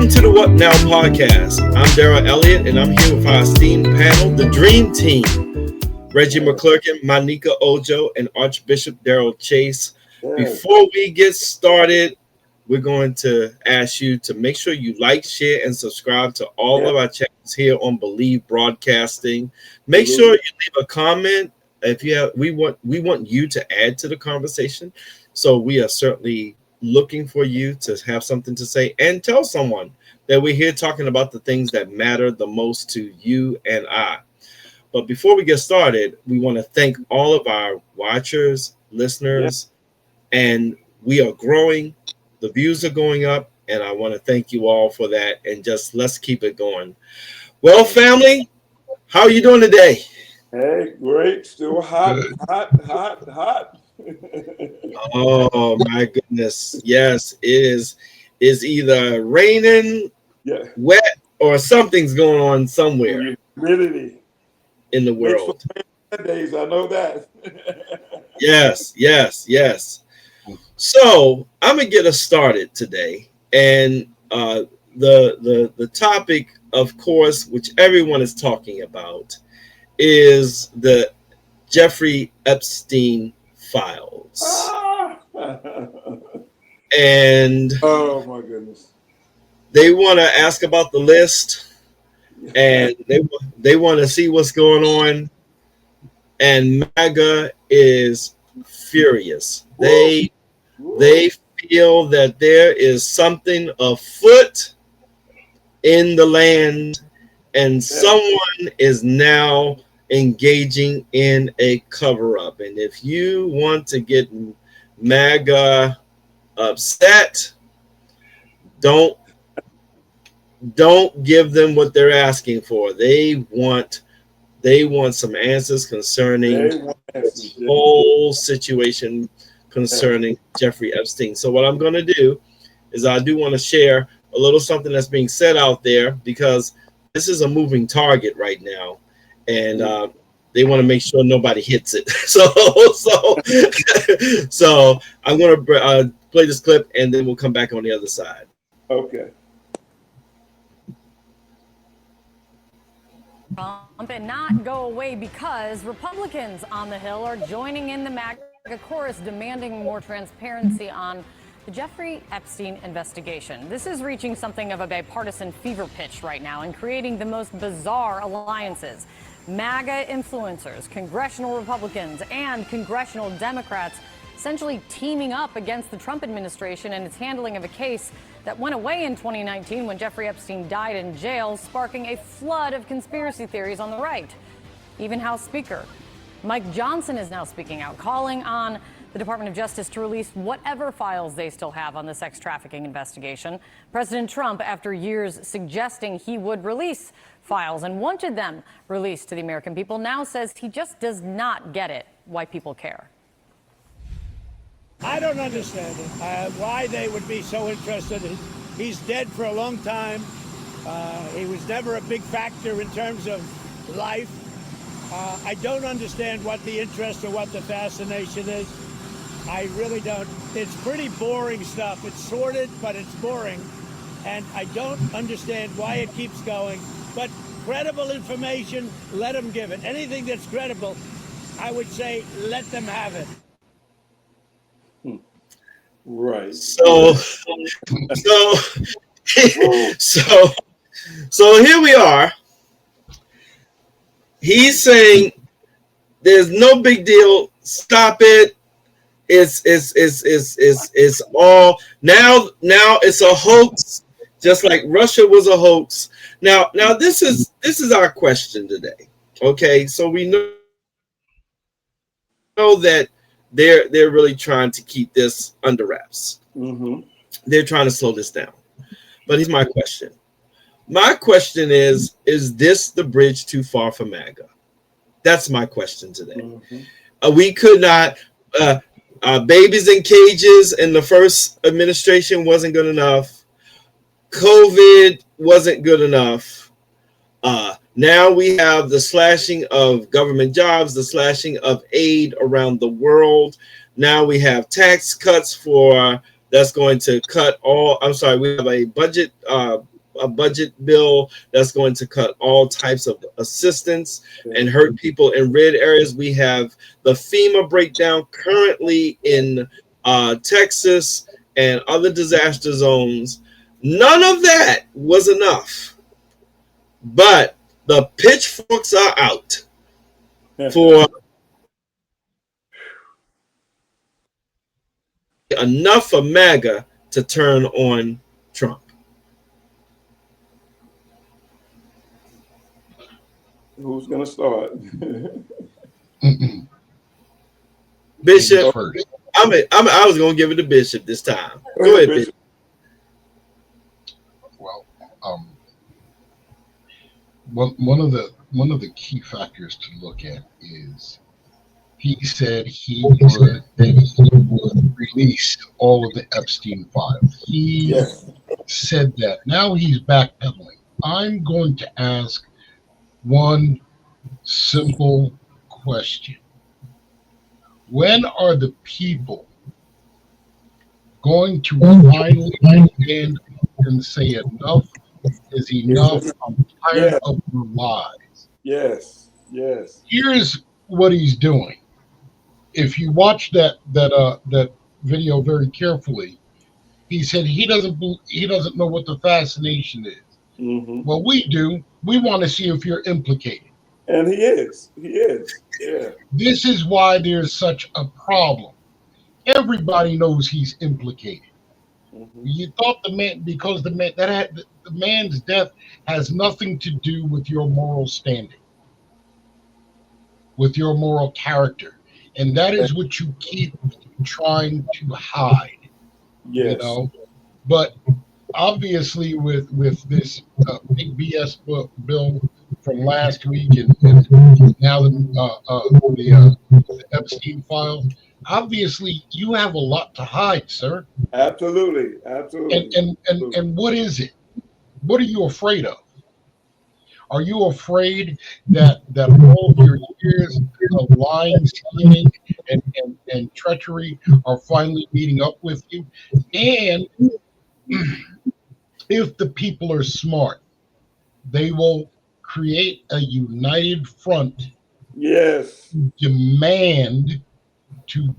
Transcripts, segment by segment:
Welcome to the What Now podcast. I'm Darryl Elliott, and I'm here with our esteemed panel, the Dream Team. Regi McClurkin, Myneca Ojo, and Archbishop Darel Chase. Before we get started, we're going to ask you to make sure you like, share, and subscribe to all of our channels here on Believe Broadcasting. Make sure you leave a comment. If you have, we want you to add to the conversation. So we are certainly looking for you to have something to say, and tell someone that we're here talking about the things that matter the most to you and I. But before we get started, we want to thank all of our watchers, listeners, and we are growing. The views are going up, and I want to thank you all for that. And just let's keep it going. Well, family, how are you doing today? Hey, great. Still hot. Oh my goodness. Yes, it is. It's either raining, wet, or something's going on somewhere in the world. Days, I know that. Yes. So I'm gonna get us started today. And the topic, of course, which everyone is talking about, is the Jeffrey Epstein files. And oh my goodness, they want to ask about the list, and they want to see what's going on. And MAGA is furious. They feel that there is something afoot in the land, and someone is now engaging in a cover-up. And if you want to get MAGA upset, don't give them what they're asking for. They want some answers concerning this whole situation concerning Jeffrey Epstein. So what I'm going to do is I do want to share a little something that's being said out there, because this is a moving target right now, and they want to make sure nobody hits it. So I'm going to play this clip, and then we'll come back on the other side. Okay. Trump and not go away, because Republicans on the Hill are joining in the MAGA chorus demanding more transparency on the Jeffrey Epstein investigation. This is reaching something of a bipartisan fever pitch right now and creating the most bizarre alliances. MAGA influencers, congressional Republicans, and congressional Democrats essentially teaming up against the Trump administration and its handling of a case that went away in 2019 when Jeffrey Epstein died in jail, sparking a flood of conspiracy theories on the right. Even House Speaker Mike Johnson is now speaking out, calling on the Department of Justice to release whatever files they still have on the sex trafficking investigation. President Trump, after years suggesting he would release files and wanted them released to the American people, now says he just does not get it, why people care. I don't understand it, why they would be so interested. He's dead for a long time. He was never a big factor in terms of life. I don't understand what the interest or what the fascination is. I really don't. It's pretty boring stuff. It's sordid, but it's boring. And I don't understand why it keeps going. But credible information, let them give it. Anything that's credible, I would say, let them have it. Right. So here we are. He's saying there's no big deal. Stop it. It's all now it's a hoax, just like Russia was a hoax. Now this is our question today. Okay, so we know that they're really trying to keep this under wraps. Mm-hmm. They're trying to slow this down. But here's my question. My question is this the bridge too far for MAGA? That's my question today. Mm-hmm. We could not, babies in cages in the first administration wasn't good enough. COVID wasn't good enough. Now we have the slashing of government jobs, the slashing of aid around the world. Now we have tax cuts for that's going to cut all. I'm sorry, we have a budget bill that's going to cut all types of assistance and hurt people in red areas. We have the FEMA breakdown currently in Texas and other disaster zones. None of that was enough, but the pitchforks are out for enough for MAGA to turn on Trump. Who's going to start? Bishop. I was going to give it to Bishop this time. Go ahead, Bishop. Well, one of the key factors to look at is he said he would release all of the Epstein files. He said that. Now he's backpedaling. I'm going to ask one simple question. When are the people going to finally stand and say enough is enough? I'm tired of your lies. Yes. Here's what he's doing. If you watch that video very carefully, he said he doesn't know what the fascination is. Mm-hmm. Well, we do. We want to see if you're implicated. And he is. Yeah. This is why there's such a problem. Everybody knows he's implicated. Mm-hmm. You thought the man's death has nothing to do with your moral standing, with your moral character. And that is what you keep trying to hide. Yes. You know? But obviously with this big BS bill from last week and now the Epstein file, obviously you have a lot to hide, sir. Absolutely. And what is it? What are you afraid of? Are you afraid that all of your years of lying, scheming, and treachery are finally meeting up with you? And if the people are smart, they will create a united front. Yes. To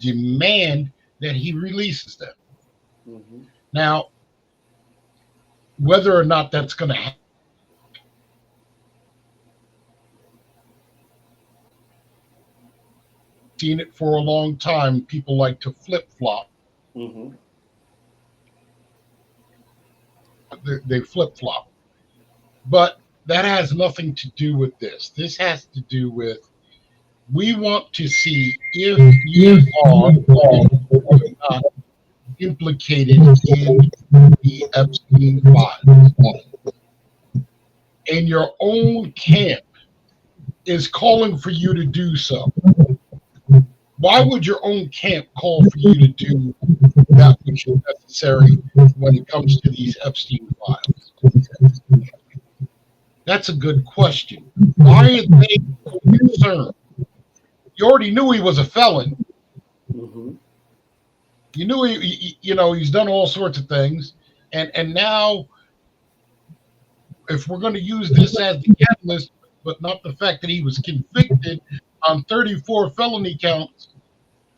demand that he releases them. Mm-hmm. Now, whether or not that's going to happen, seen it for a long time. People like to flip-flop. Mm-hmm. They flip-flop. But that has nothing to do with this. This has to do with, we want to see if you are not implicated in the Epstein files. And your own camp is calling for you to do so. Why would your own camp call for you to do that which is necessary when it comes to these Epstein files? That's a good question. Why are they so concerned? You already knew he was a felon. Mm-hmm. You knew he's done all sorts of things, and now, if we're going to use this as the catalyst, but not the fact that he was convicted on 34 felony counts,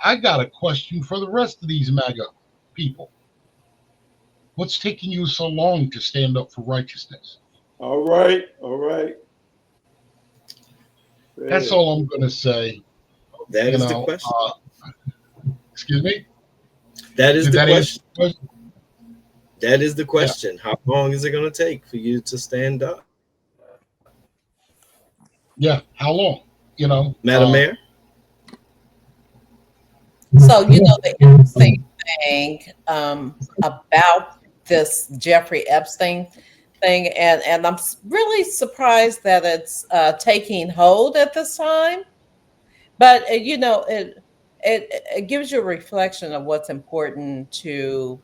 I got a question for the rest of these MAGA people. What's taking you so long to stand up for righteousness? All right. That's all I'm going to say. That is the question. Excuse me? That is the question. That is the question. Yeah. How long is it going to take for you to stand up? Yeah, how long? Madam Mayor? So, the interesting thing about this Jeffrey Epstein thing, and I'm really surprised that it's taking hold at this time. But, it gives you a reflection of what's important to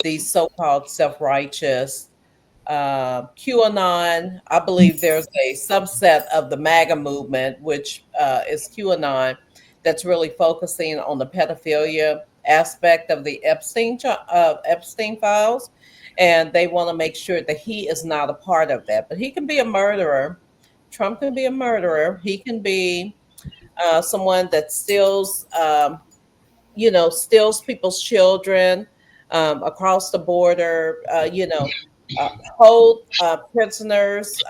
these so-called self-righteous QAnon. I believe there's a subset of the MAGA movement, which is QAnon, that's really focusing on the pedophilia aspect of the Epstein files, and they want to make sure that he is not a part of that. But he can be a murderer. Trump can be a murderer. He can be someone that steals, steals people's children across the border. Hold prisoners,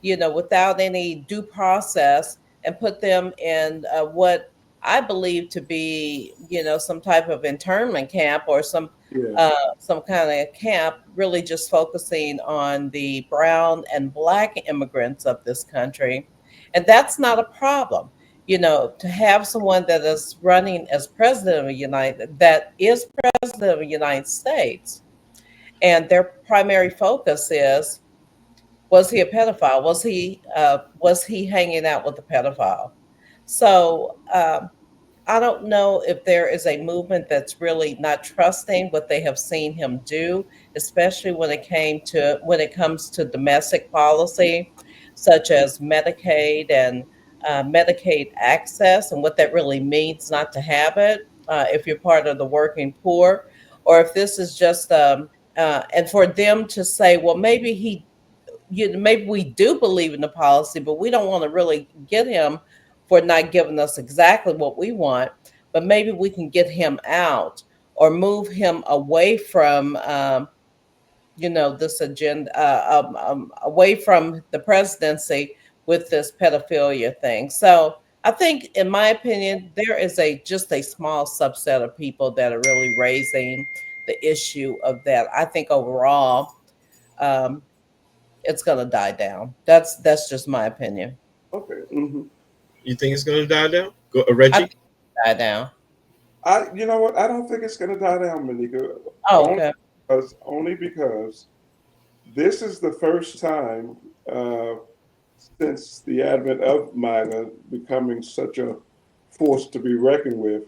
without any due process, and put them in what I believe to be, some type of internment camp or Yeah. some kind of camp, really just focusing on the brown and black immigrants of this country. And that's not a problem. To have someone that is running as president of the United States, and their primary focus is, was he a pedophile? Was he hanging out with a pedophile? So I don't know if there is a movement that's really not trusting what they have seen him do, especially when it comes to domestic policy, such as Medicaid and Medicaid access, and what that really means not to have it if you're part of the working poor, or if this is just and for them to say, well, maybe we do believe in the policy, but we don't want to really get him for not giving us exactly what we want. But maybe we can get him out or move him away from, this agenda, away from the presidency with this pedophilia thing. So I think, in my opinion, there is just a small subset of people that are really raising the issue of that. I think overall, it's gonna die down. That's just my opinion. Okay. Mm-hmm. You think it's going to die down? I Reggie? think it'll die down. You know what? I don't think it's going to die down, Myneca. Oh, okay. Only because this is the first time since the advent of MAGA becoming such a force to be reckoned with.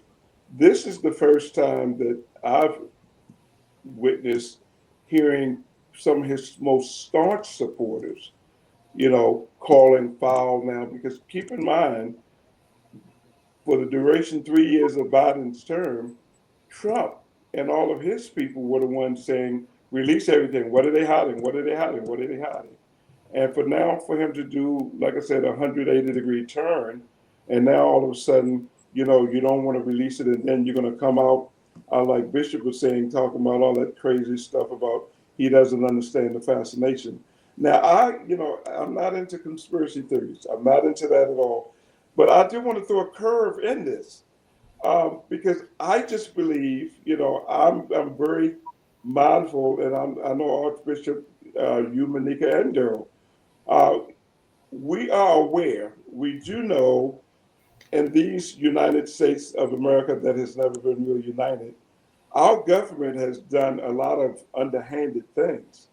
This is the first time that I've witnessed hearing some of his most staunch supporters, calling foul now. Because keep in mind, for the duration 3 years of Biden's term, Trump and all of his people were the ones saying, release everything. What are they hiding? What are they hiding? What are they hiding? And for him to do, like I said, a 180-degree turn, and now all of a sudden, you don't want to release it, and then you're going to come out, like Bishop was saying, talking about all that crazy stuff about he doesn't understand the fascination. Now, I'm not into conspiracy theories. I'm not into that at all. But I do want to throw a curve in this because I just believe, I'm very mindful, and I know Archbishop, you, Myneca, and Darryl, we are aware, we do know, in these United States of America that has never been really united, our government has done a lot of underhanded things.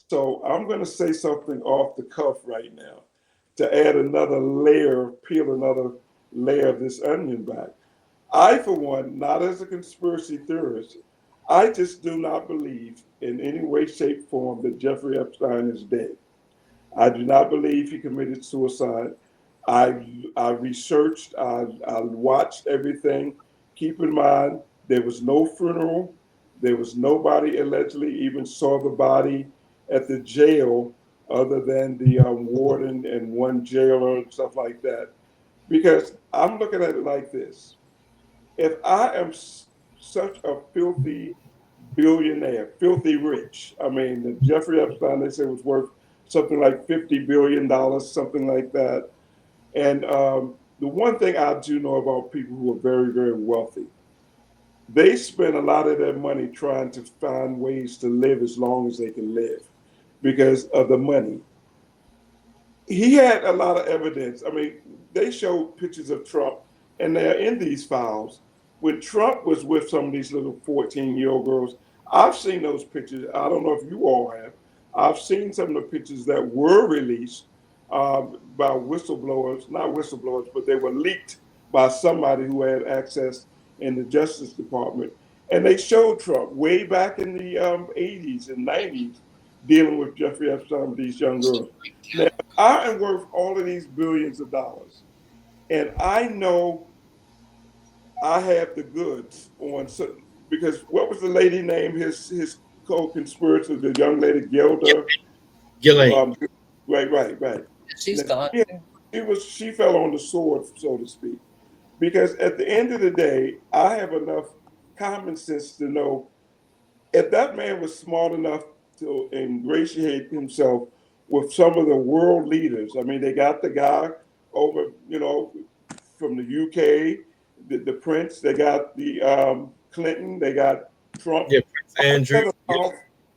So I'm going to say something off the cuff right now to add another layer, peel another layer of this onion back. I, for one, not as a conspiracy theorist, I just do not believe in any way, shape, form that Jeffrey Epstein is dead. I do not believe he committed suicide. I researched, I watched everything. Keep in mind, there was no funeral. There was nobody allegedly even saw the body at the jail other than the warden and one jailer and stuff like that. Because I'm looking at it like this. If I am such a filthy billionaire, filthy rich, I mean, Jeffrey Epstein, they say, was worth something like $50 billion, something like that. And the one thing I do know about people who are very, very wealthy, they spend a lot of their money trying to find ways to live as long as they can live because of the money. He had a lot of evidence. I mean, they showed pictures of Trump, and they're in these files. When Trump was with some of these little 14-year-old girls, I've seen those pictures. I don't know if you all have. I've seen some of the pictures that were released by whistleblowers, not whistleblowers, but they were leaked by somebody who had access in the Justice Department. And they showed Trump way back in the 80s and 90s dealing with Jeffrey Epstein with these young girls. Now, I am worth all of these billions of dollars. And I know I have the goods on certain, because what was the lady name? His co-conspirator, the young lady Gilda. Ghislaine. Right. She's Now, gone. she fell on the sword, so to speak, because at the end of the day, I have enough common sense to know if that man was smart enough to ingratiate himself with some of the world leaders. I mean, they got the guy over, from the UK, the Prince. They got the Clinton. They got Trump. Yeah, Prince Andrew.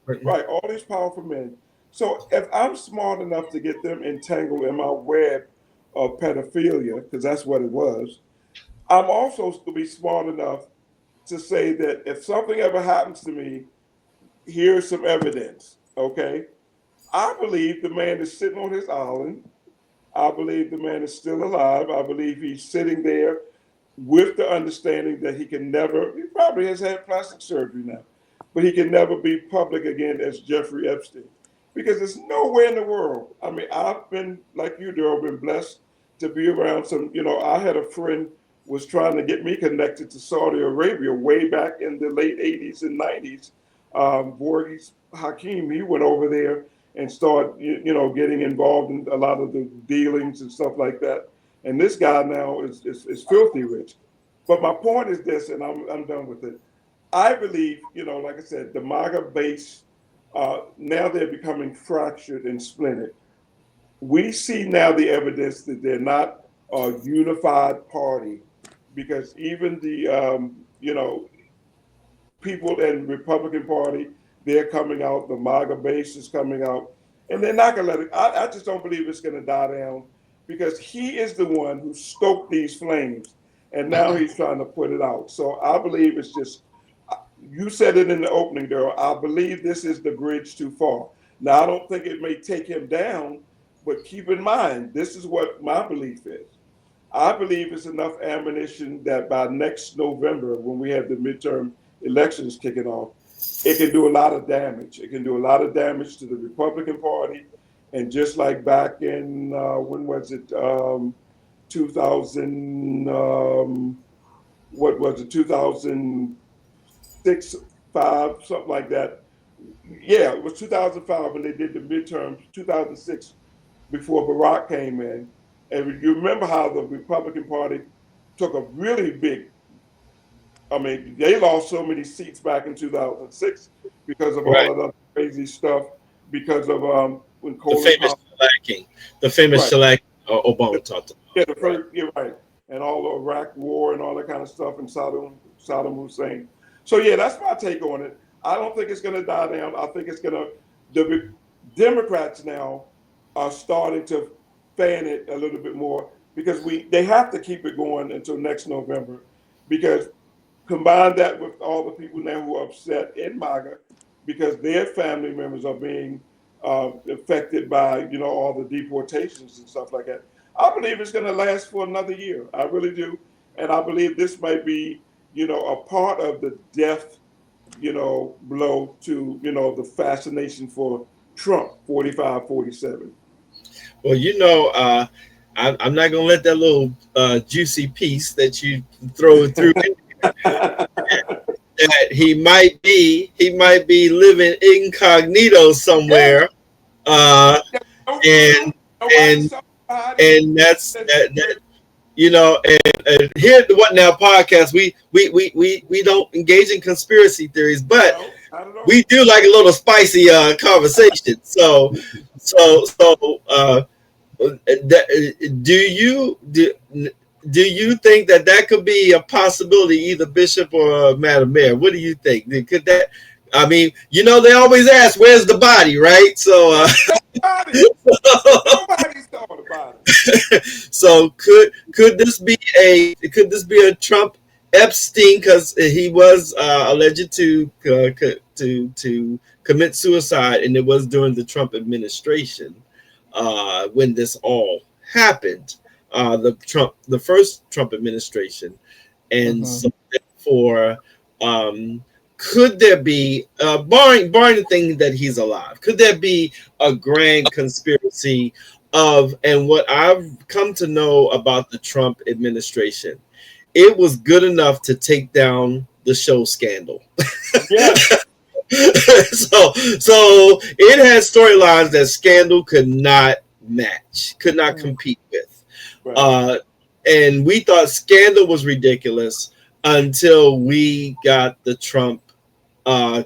Right, all these powerful men. So if I'm smart enough to get them entangled in my web of pedophilia, because that's what it was, I'm also to be smart enough to say that if something ever happens to me, here's some evidence. Okay, I believe the man is sitting on his island. I believe the man is still alive. I believe he's sitting there with the understanding that he can never, he probably has had plastic surgery now, but he can never be public again as Jeffrey Epstein. Because there's nowhere in the world. I mean, I've been, like you, Darryl, been blessed to be around some, I had a friend was trying to get me connected to Saudi Arabia way back in the late 80s and 90s. Borges Hakim, he went over there and started, getting involved in a lot of the dealings and stuff like that. And this guy now is filthy rich. But my point is this, and I'm done with it. I believe, like I said, the MAGA base, now they're becoming fractured and splintered. We see now the evidence that they're not a unified party, because even the, people in the Republican Party, they're coming out, the MAGA base is coming out, and they're not going to let it. I just don't believe it's going to die down, because he is the one who stoked these flames, and now he's trying to put it out. So I believe it's just, you said it in the opening, Darryl. I believe this is the bridge too far. Now, I don't think it may take him down, but keep in mind, this is what my belief is. I believe it's enough ammunition that by next November, when we have the midterm elections kicking off, it can do a lot of damage. It can do a lot of damage to the Republican Party. And just like back in, when was it, 2000, what was it, 2006, 5, something like that. Yeah, it was 2005 when they did the midterms, 2006, before Barack came in. And you remember how the Republican Party took a really big, I mean, they lost so many seats back in 2006 because of all of the crazy stuff, because of when Colin the famous shellacking Obama talked about. Yeah, the first, you're right. And all the Iraq war and all that kind of stuff, and Saddam Hussein. So yeah, that's my take on it. I don't think it's going to die down. I think it's going to, the Democrats now are starting to fan it a little bit more, because they have to keep it going until next November, because combine that with all the people now who are upset in MAGA because their family members are being affected by, all the deportations and stuff like that. I believe it's going to last for another year. I really do. And I believe this might be, a part of the death, blow to, the fascination for Trump 45, 47. Well, I'm not going to let that little juicy piece that you throw through that he might be living incognito somewhere, and that's that. And here at the What Now podcast, we don't engage in conspiracy theories, but we do like a little spicy conversation. So do you think that could be a possibility, either Bishop or Madam Mayor? What do you think? Could that? I mean, they always ask, "Where's the body?" Right? So, nobody's thought about it. So could this be a Trump Epstein, because he was alleged to commit suicide, and it was during the Trump administration when this all happened. The first Trump administration, and so therefore, could there be, barring the thing that he's alive, could there be a grand conspiracy of, and what I've come to know about the Trump administration it was good enough to take down the show Scandal. Yeah. so it had storylines that Scandal could not match, could not compete with. Right. And we thought Scandal was ridiculous until we got the Trump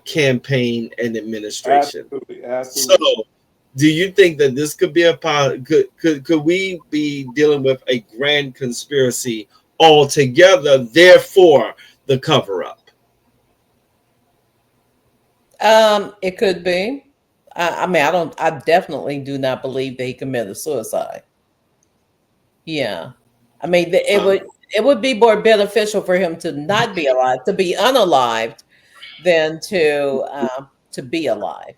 campaign and administration. Absolutely. So, do you think that this could be could we be dealing with a grand conspiracy altogether? Therefore, the cover up. It could be. I mean, I definitely do not believe that he committed suicide. Yeah. I mean, it would be more beneficial for him to not be alive, to be unalived, than to be alive.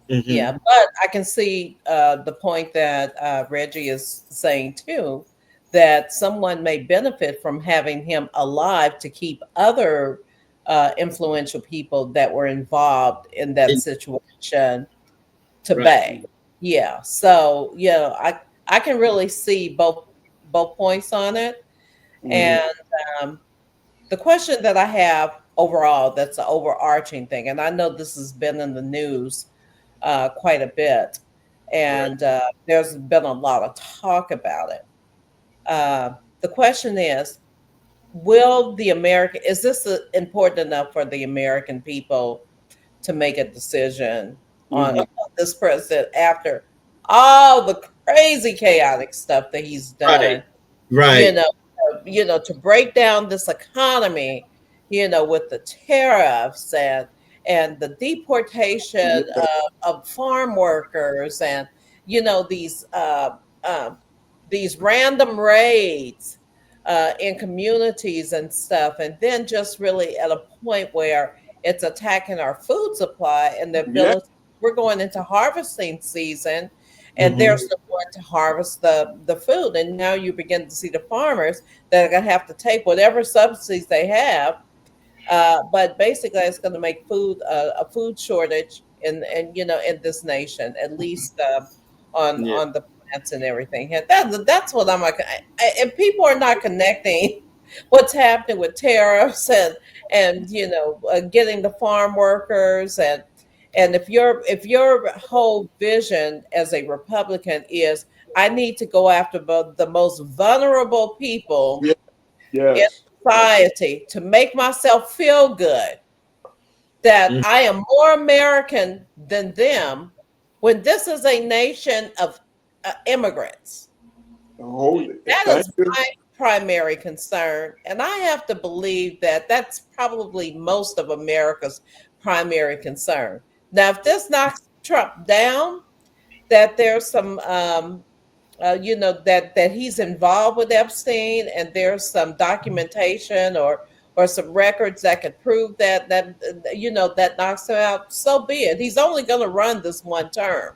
Mm-hmm. Yeah, but I can see the point that Reggie is saying too, that someone may benefit from having him alive to keep other influential people that were involved in that situation to bay. Yeah, so I can really see both points on it. And the question that I have overall, that's an overarching thing, and I know this has been in the news quite a bit, and there's been a lot of talk about it. The question is, is this important enough for the American people to make a decision on this president after all the crazy chaotic stuff that he's done? Right. To break down this economy, with the tariffs and the deportation of farm workers, and these random raids in communities and stuff, and then just really at a point where it's attacking our food supply and the ability. We're going into harvesting season, and there's no one to harvest the food, and now you begin to see the farmers that are going to have to take whatever subsidies they have, but basically it's going to make food a food shortage in this nation, at least on the plants and everything. And that's what I'm like. And people are not connecting what's happening with tariffs and getting the farm workers, and if your whole vision as a Republican is, I need to go after the most vulnerable people in society to make myself feel good, that I am more American than them, when this is a nation of immigrants. That is my primary concern, and I have to believe that that's probably most of America's primary concern. Now, if this knocks Trump down, that there's some, that he's involved with Epstein, and there's some documentation or some records that could prove that knocks him out, so be it. He's only going to run this one term.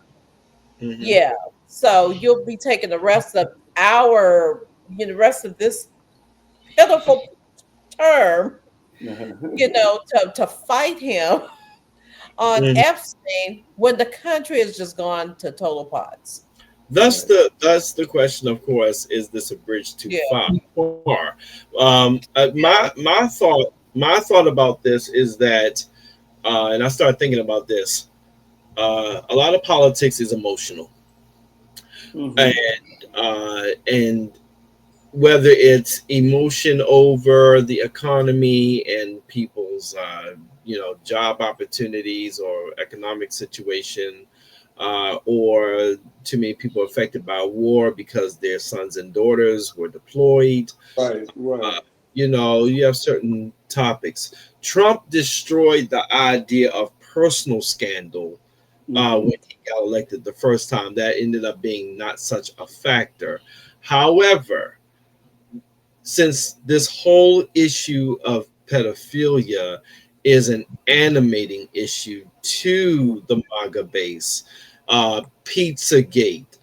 Yeah. So you'll be taking the rest of this pitiful term, to fight him on Epstein, when the country has just gone to total pots. That's the question, of course. Is this a bridge too far? My thought about this is that, and I started thinking about this. A lot of politics is emotional, and whether it's emotion over the economy and people's job opportunities or economic situation, or too many people affected by war because their sons and daughters were deployed. You have certain topics. Trump destroyed the idea of personal scandal when he got elected the first time. That ended up being not such a factor. However, since this whole issue of pedophilia is an animating issue to the MAGA base, Pizzagate,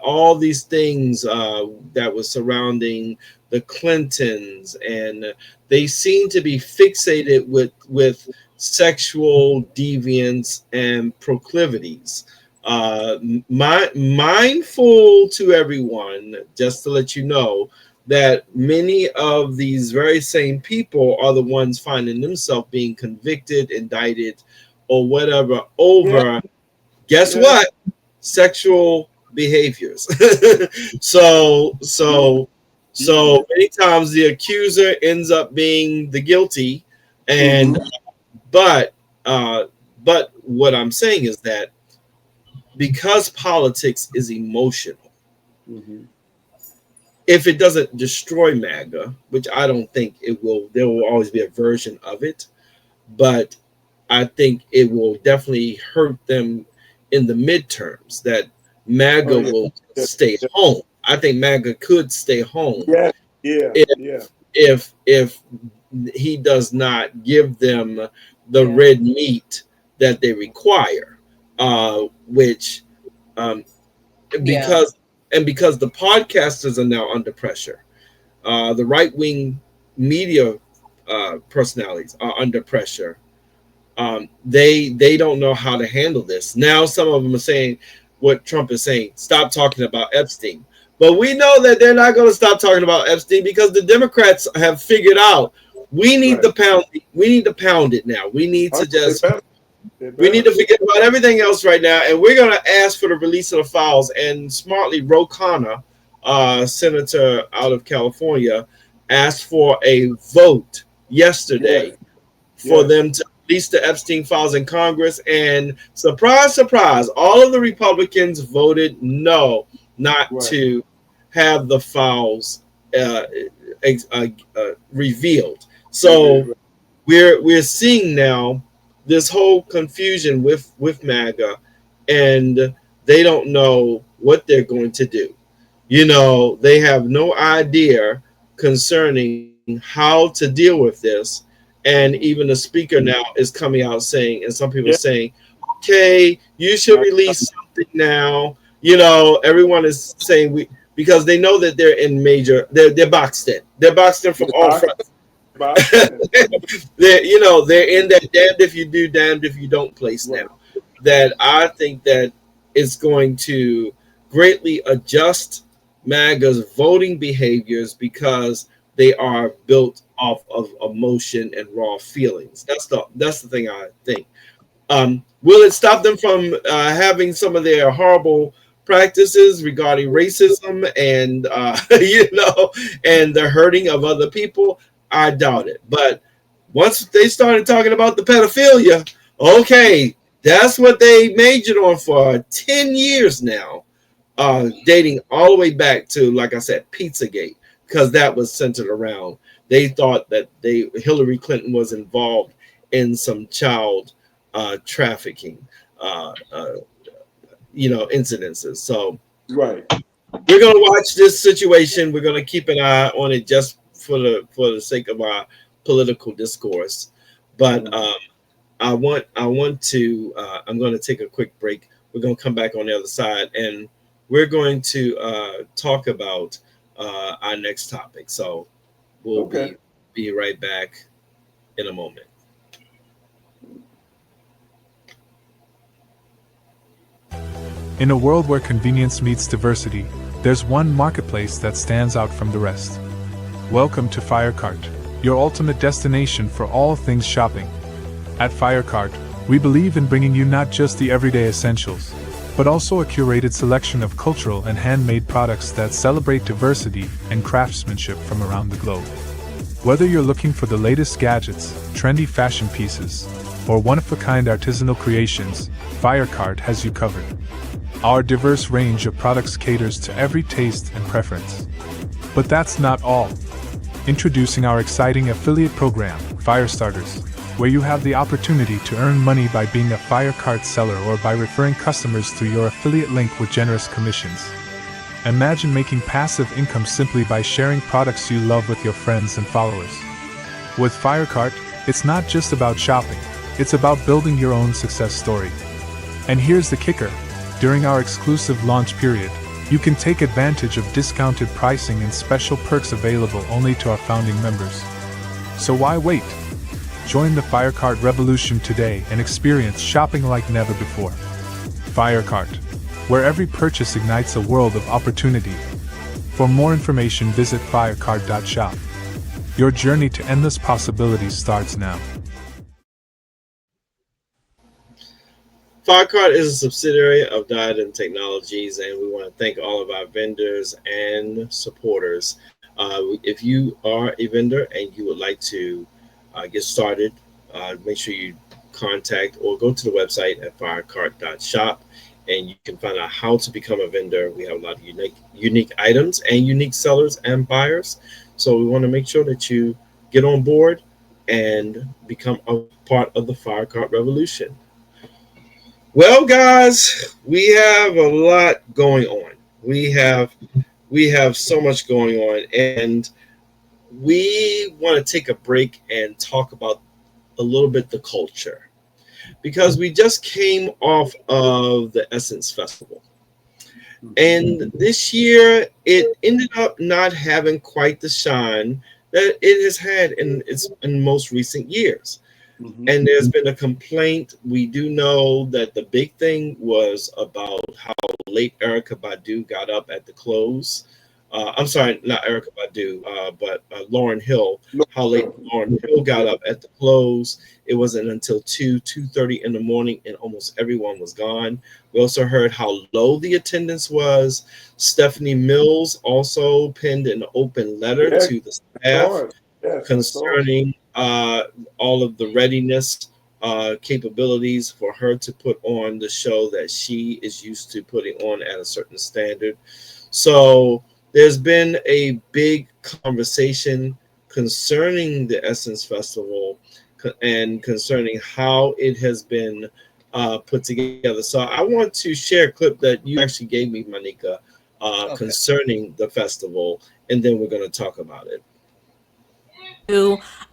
all these things that was surrounding the Clintons, and they seem to be fixated with sexual deviance and proclivities. Mindful to everyone, just to let you know, that many of these very same people are the ones finding themselves being convicted, indicted, or whatever over, guess what? Sexual behaviors. so many times the accuser ends up being the guilty, and but what I'm saying is that because politics is emotional, if it doesn't destroy MAGA, which I don't think it will, there will always be a version of it, but I think it will definitely hurt them in the midterms, that MAGA will stay home. I think MAGA could stay home if he does not give them the red meat that they require, which because the podcasters are now under pressure, the right-wing media personalities are under pressure. They don't know how to handle this. Now some of them are saying what Trump is saying, stop talking about Epstein. But we know that they're not going to stop talking about Epstein, because the Democrats have figured out we need to pound it now. We need to just we need to forget about everything else right now, and we're going to ask for the release of the files. And smartly, Ro Khanna, senator out of California, asked for a vote yesterday for them to release the Epstein files in Congress. And surprise, surprise, all of the Republicans voted no, not to have the files revealed. So we're seeing now this whole confusion with MAGA, and they don't know what they're going to do. You know, they have no idea concerning how to deal with this. And even the speaker now is coming out saying, and some people are saying, okay, you should release something now. You know, everyone is saying because they know that they're in they're boxed in. They're boxed in from all fronts. they're in that damned if you do, damned if you don't place now. That I think that it's going to greatly adjust MAGA's voting behaviors, because they are built off of emotion and raw feelings. That's the thing I think. Will it stop them from having some of their horrible practices regarding racism and and the hurting of other people? I doubt it. But once they started talking about the pedophilia, okay, that's what they majored on for 10 years now, dating all the way back to, like I said, Pizzagate, because that was centered around, they thought that Hillary Clinton was involved in some child trafficking incidences. So we're going to watch this situation. We're going to keep an eye on it, just for the sake of our political discourse. But I'm going to take a quick break. We're going to come back on the other side, and we're going to talk about our next topic. So we'll be right back in a moment. In a world where convenience meets diversity, there's one marketplace that stands out from the rest. Welcome to Firecart, your ultimate destination for all things shopping. At Firecart, we believe in bringing you not just the everyday essentials, but also a curated selection of cultural and handmade products that celebrate diversity and craftsmanship from around the globe. Whether you're looking for the latest gadgets, trendy fashion pieces, or one-of-a-kind artisanal creations, Firecart has you covered. Our diverse range of products caters to every taste and preference. But that's not all. Introducing our exciting affiliate program, Firestarters, where you have the opportunity to earn money by being a Firecart seller or by referring customers through your affiliate link with generous commissions. Imagine making passive income simply by sharing products you love with your friends and followers. With Firecart, it's not just about shopping, it's about building your own success story. And here's the kicker. During our exclusive launch period, you can take advantage of discounted pricing and special perks available only to our founding members. So why wait? Join the Firecart revolution today and experience shopping like never before. Firecart, where every purchase ignites a world of opportunity. For more information, visit firecard.shop. Your journey to endless possibilities starts now. Firecard is a subsidiary of Diadem Technologies, and we want to thank all of our vendors and supporters. If you are a vendor and you would like to get started, make sure you contact or go to the website at firecard.shop, and you can find out how to become a vendor. We have a lot of unique items and unique sellers and buyers. So we want to make sure that you get on board and become a part of the Firecard revolution. Well, guys, we have a lot going on. We have so much going on, and we want to take a break and talk about a little bit the culture, because we just came off of the Essence Festival. And this year, it ended up not having quite the shine that it has had in most recent years. And there's been a complaint. We do know that the big thing was about how late Erykah Badu got up at the close. I'm sorry, not Erykah Badu, but Lauryn Hill. How late Lauryn Hill got up at the close. It wasn't until 2:30 in the morning, and almost everyone was gone. We also heard how low the attendance was. Stephanie Mills also penned an open letter to the staff concerning all of the readiness capabilities for her to put on the show that she is used to putting on at a certain standard. So there's been a big conversation concerning the Essence Festival and concerning how it has been put together. So I want to share a clip that you actually gave me, Myneca, concerning the festival, and then we're going to talk about it.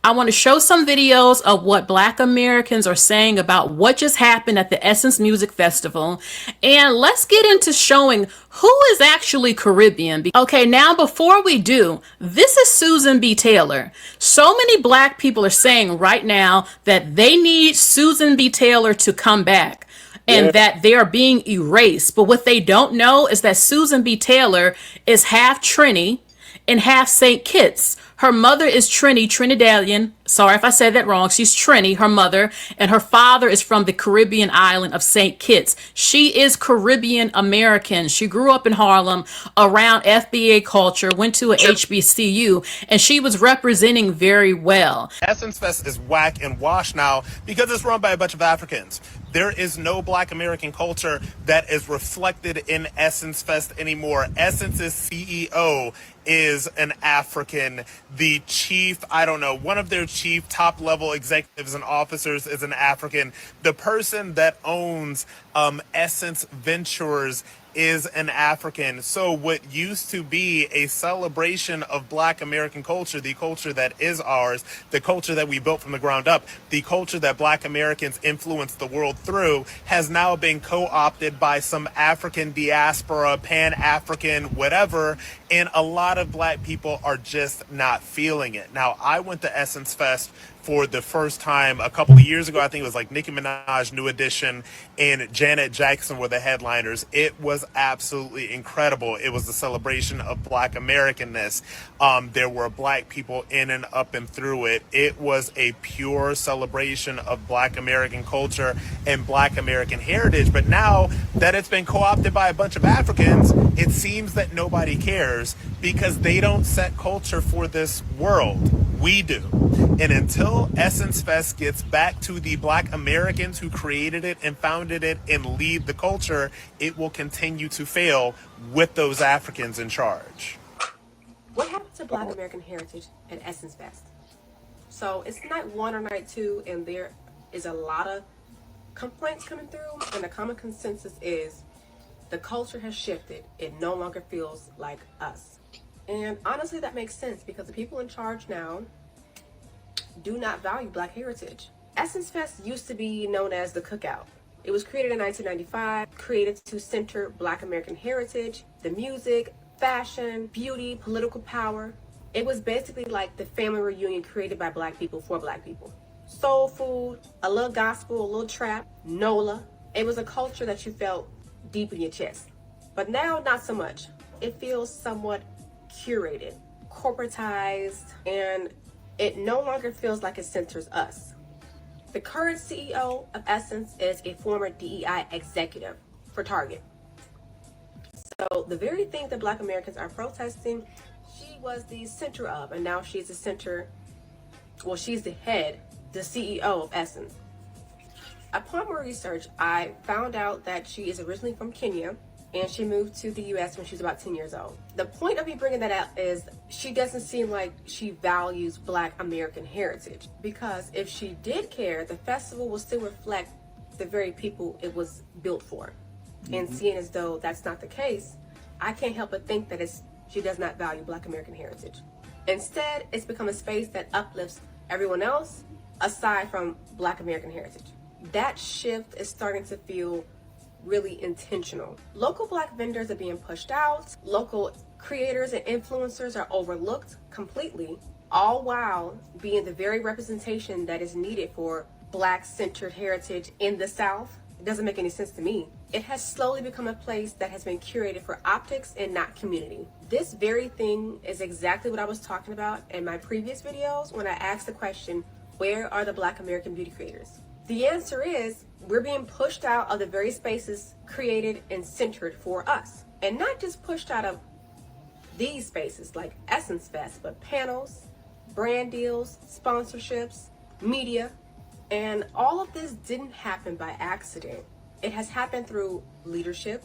I want to show some videos of what Black Americans are saying about what just happened at the Essence Music Festival. And let's get into showing who is actually Caribbean. Okay, now before we do, this is Susan B. Taylor. So many Black people are saying right now that they need Susan B. Taylor to come back, and that they are being erased. But what they don't know is that Susan B. Taylor is half Trini and half St. Kitts. Her mother is Trinidadian. Sorry if I said that wrong. She's Trini, her mother, and her father is from the Caribbean island of St. Kitts. She is Caribbean American. She grew up in Harlem around FBA culture, went to a HBCU, and she was representing very well. Essence Fest is whack and wash now because it's run by a bunch of Africans. There is no Black American culture that is reflected in Essence Fest anymore. Essence's CEO is an African. The chief, one of their chief top level executives and officers is an African. The person that owns Essence Ventures is an African. So what used to be a celebration of Black American culture, the culture that is ours, the culture that we built from the ground up, the culture that Black Americans influenced the world through, has now been co-opted by some African diaspora, Pan-African, whatever, and a lot of Black people are just not feeling it. Now, I went to Essence Fest for the first time a couple of years ago. I think it was like Nicki Minaj, New Edition, and Janet Jackson were the headliners. It was absolutely incredible. It was the celebration of Black Americanness. There were Black people in and up and through it. It was a pure celebration of Black American culture and Black American heritage. But now that it's been co-opted by a bunch of Africans, it seems that nobody cares because they don't set culture for this world. We do. And until Essence Fest gets back to the Black Americans who created it and founded it and lead the culture, it will continue to fail with those Africans in charge. What happened to Black American heritage at Essence Fest? So it's night one or night two, and there is a lot of complaints coming through, and the common consensus is the culture has shifted. It no longer feels like us. And honestly, that makes sense because the people in charge now do not value Black heritage. Essence Fest used to be known as the Cookout. It was created in 1995, created to center Black American heritage, the music, fashion, beauty, political power. It was basically like the family reunion created by Black people for Black people. Soul food, a little gospel, a little trap, NOLA. It was a culture that you felt deep in your chest. But now, not so much. It feels somewhat curated, corporatized, and it no longer feels like it centers us. The current CEO of Essence is a former DEI executive for Target. So the very thing that Black Americans are protesting, she was the center of, and now she's the center, well, she's the head, the CEO of Essence. Upon more research, I found out that she is originally from Kenya, and she moved to the US when she was about 10 years old. The point of me bringing that up is she doesn't seem like she values Black American heritage, because if she did care, the festival will still reflect the very people it was built for. And seeing as though that's not the case, I can't help but think that she does not value Black American heritage. Instead, it's become a space that uplifts everyone else aside from Black American heritage. That shift is starting to feel really intentional. Local Black vendors are being pushed out. Local creators and influencers are overlooked completely, all while being the very representation that is needed for Black-centered heritage in the South. It doesn't make any sense to me. It has slowly become a place that has been curated for optics and not community. This very thing is exactly what I was talking about in my previous videos when I asked the question, where are the Black American beauty creators? The answer is, we're being pushed out of the very spaces created and centered for us. And not just pushed out of these spaces like Essence Fest, but panels, brand deals, sponsorships, media. And all of this didn't happen by accident. It has happened through leadership,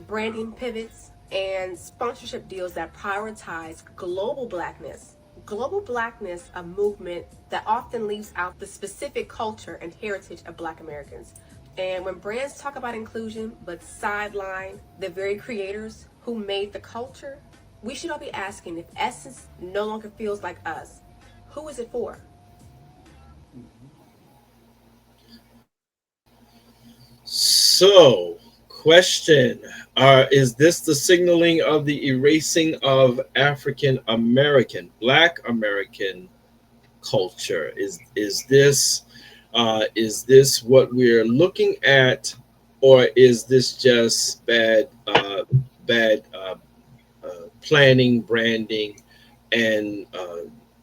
branding pivots, and sponsorship deals that prioritize global Blackness. Global Blackness, a movement that often leaves out the specific culture and heritage of Black Americans. And when brands talk about inclusion but sideline the very creators who made the culture, we should all be asking, if Essence no longer feels like us, who is it for? So, question, is this the signaling of the erasing of African American, Black American culture? Is this what we're looking at, or is this just bad planning, branding, and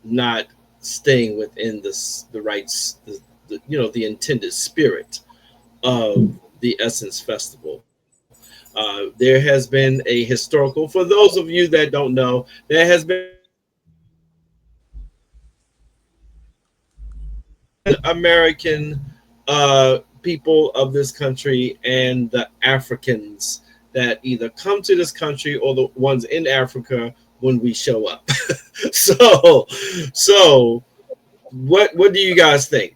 not staying within the rights, the intended spirit of the Essence Festival? There has been a historical, for those of you that don't know, there has been American people of this country and the Africans that either come to this country or the ones in Africa when we show up. so what do you guys think?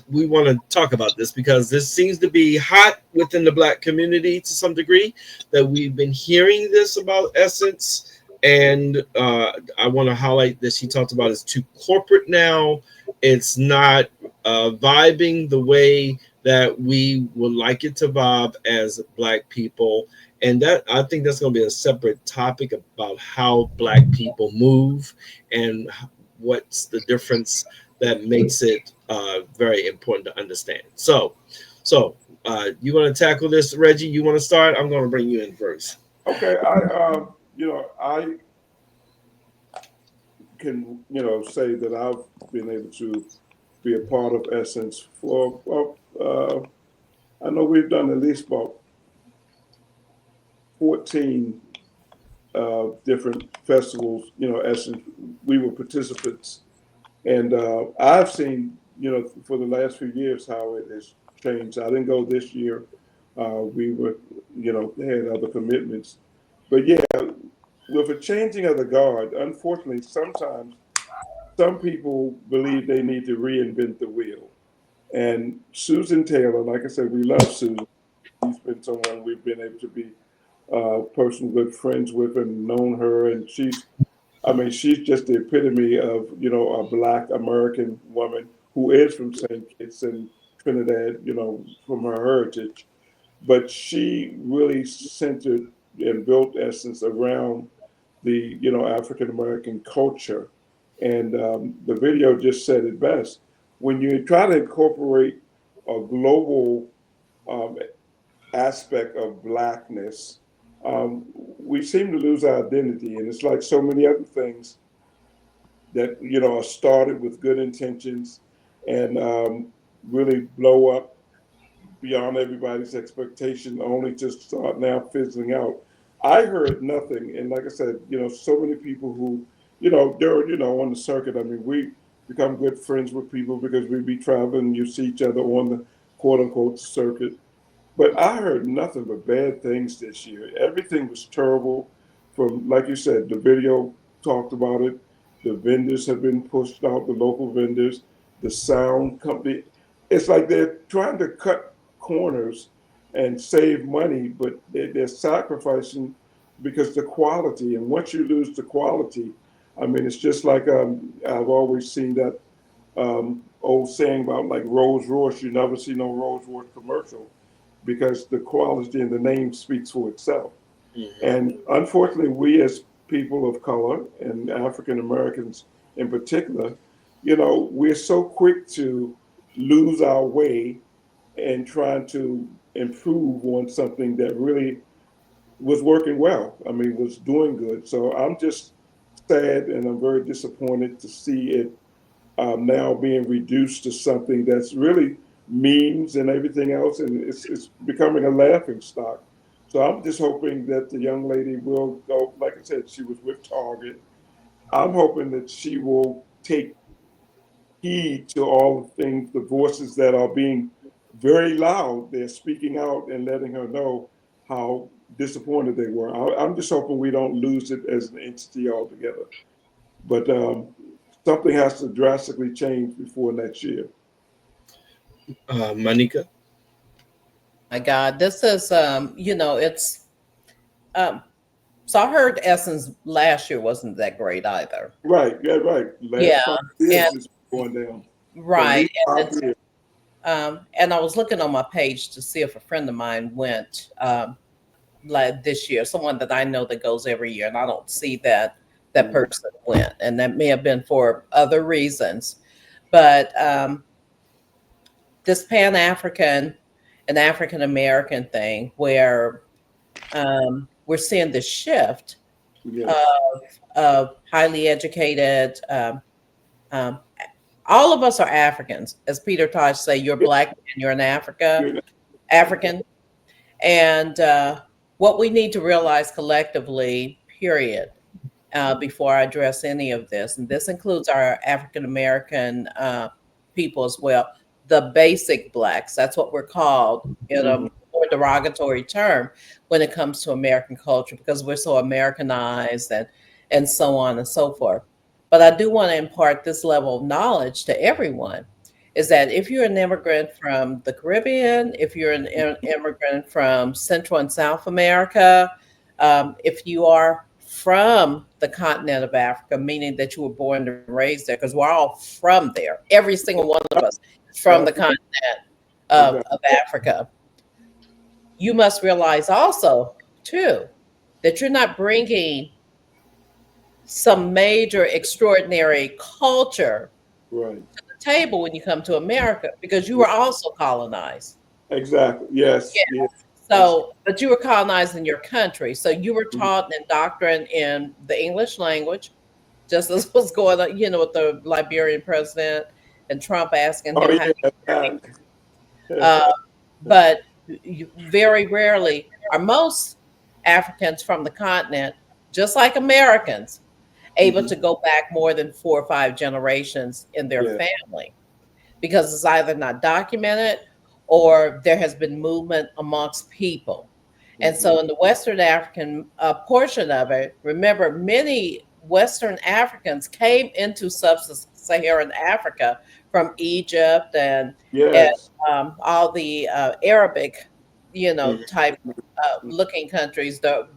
We want to talk about this because this seems to be hot within the Black community to some degree, that we've been hearing this about Essence. And I want to highlight that she talked about it's too corporate now. It's not vibing the way that we would like it to vibe as Black people. And that, I think that's going to be a separate topic about how Black people move and what's the difference that makes it very important to understand. So you want to tackle this, Reggie? You want to start? I'm going to bring you in first. Okay, I can say that I've been able to be a part of Essence for I know we've done at least about 14 different festivals. Essence, we were participants, and I've seen for the last few years how it has changed. I didn't go this year. We were had other commitments, but yeah, with a changing of the guard, unfortunately, sometimes some people believe they need to reinvent the wheel. And Susan Taylor, like I said, we love Susan. She's been someone we've been able to be personal good friends with and known her. And she's just the epitome of, a Black American woman who is from St. Kitts and Trinidad, from her heritage. But she really centered and built Essence around the, African American culture. And the video just said it best. When you try to incorporate a global aspect of Blackness we seem to lose our identity, and it's like so many other things that are started with good intentions and really blow up beyond everybody's expectation, only to start now fizzling out. I heard nothing, and like I said, so many people who, they're on the circuit. I mean, we become good friends with people because we be traveling. You see each other on the quote unquote circuit. But I heard nothing but bad things this year. Everything was terrible. From, like you said, the video talked about it. The vendors have been pushed out, the local vendors, the sound company. It's like they're trying to cut corners and save money, but they're sacrificing because the quality. And once you lose the quality, I mean, it's just like I've always seen that old saying about like Rolls Royce. You never see no Rolls Royce commercial because the quality and the name speaks for itself. And unfortunately, we as people of color and African Americans in particular, we're so quick to lose our way and trying to improve on something that really was working well. I mean, was doing good. So I'm just sad and I'm very disappointed to see it now being reduced to something that's really memes and everything else, and it's becoming a laughing stock. So I'm just hoping that the young lady will go. Like I said, she was with Target. I'm hoping that she will take heed to all the things, the voices that are being very loud. They're speaking out and letting her know how disappointed they were. I'm just hoping we don't lose it as an entity altogether. But something has to drastically change before next year. Myneca? My God, this is, it's, so I heard Essence last year wasn't that great either. Right, yeah, right. Last 5 years it's going down. Right. And I was looking on my page to see if a friend of mine went like this year, someone that I know that goes every year, and I don't see that person went. And that may have been for other reasons. But this Pan-African and African American thing where we're seeing this shift of highly educated. All of us are Africans, as Peter Tosh say. You're Black and you're in African, and what we need to realize collectively, period, before I address any of this, and this includes our African American people as well, the basic Blacks. That's what we're called in a more derogatory term when it comes to American culture, because we're so Americanized and so on and so forth. But I do want to impart this level of knowledge to everyone, is that if you're an immigrant from the Caribbean, if you're an immigrant from Central and South America, if you are from the continent of Africa, meaning that you were born and raised there, because we're all from there, every single one of us from the continent of Africa, you must realize also, too, that you're not bringing some major extraordinary culture to the table when you come to America, because you were also colonized. Exactly. Yes. So, but you were colonized in your country. So you were taught and indoctrinated in the English language, just as was going on, with the Liberian president and Trump asking him but very rarely are most Africans from the continent, just like Americans, able to go back more than 4 or 5 generations in their family, because it's either not documented or there has been movement amongst people. And so in the Western African portion of it, remember, many Western Africans came into sub-Saharan Africa from Egypt and all the Arabic, type looking countries, the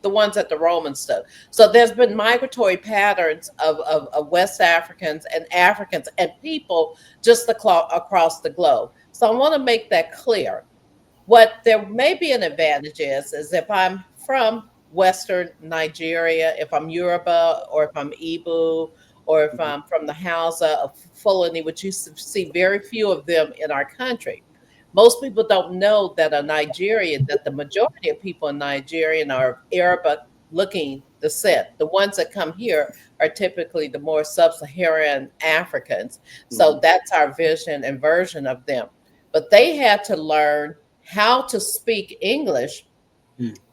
ones that the Romans took. So there's been migratory patterns of West Africans and people just across the globe. So I want to make that clear. What there may be an advantage is if I'm from Western Nigeria, if I'm Yoruba, or if I'm Igbo, or if I'm from the Hausa of Fulani, which you see very few of them in our country. Most people don't know that that the majority of people in Nigeria are Arabic looking descent. The ones that come here are typically the more sub-Saharan Africans. So that's our vision and version of them. But they had to learn how to speak English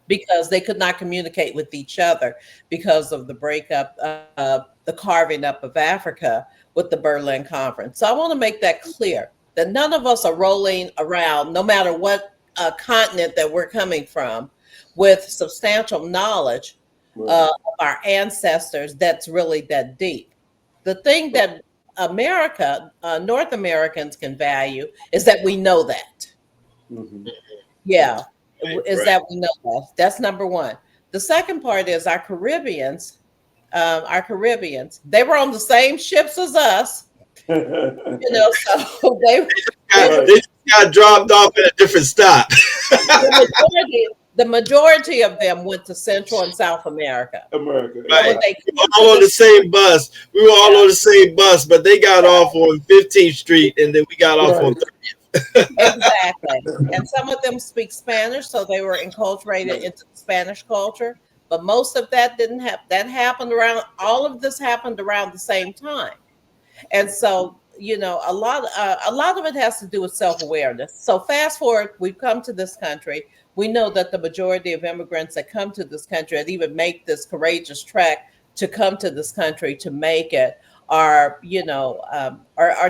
because they could not communicate with each other because of the breakup, the carving up of Africa with the Berlin Conference. So I want to make that clear that none of us are rolling around, no matter what continent that we're coming from, with substantial knowledge of our ancestors that's really that deep. The thing that North Americans can value is that we know that. Yeah, is that we know that. That's number one. The second part is our Caribbeans, they were on the same ships as us, so they just got dropped off at a different stop. the majority of them went to Central and South America. Right. We were all on the same bus. On the same bus, but they got off on 15th Street, and then we got off on 30th. Exactly. And some of them speak Spanish, so they were enculturated into the Spanish culture. But most of that didn't happen. That happened around. All of this happened around the same time, and so a lot of it has to do with self-awareness. So fast forward, we've come to this country. We know that the majority of immigrants that come to this country and even make this courageous trek to come to this country to make it are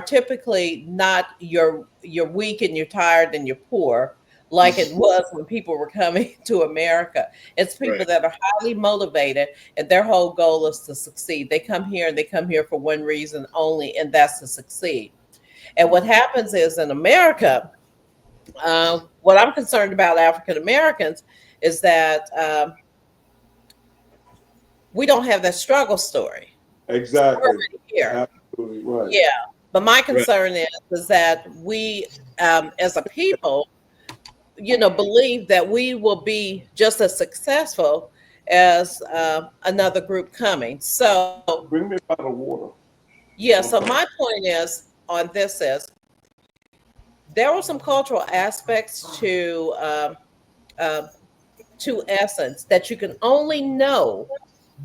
typically not you're weak and you're tired and you're poor like it was when people were coming to America. It's people that are highly motivated and their whole goal is to succeed. They come here and they come here for one reason only, and that's to succeed. And what happens is in America, what I'm concerned about African Americans is that we don't have that struggle story. Exactly. Here. Absolutely right. Yeah. But my concern is that we, as a people, believe that we will be just as successful as another group coming. So bring me a bottle of water. Yeah. So my point is on this is there were some cultural aspects to Essence that you can only know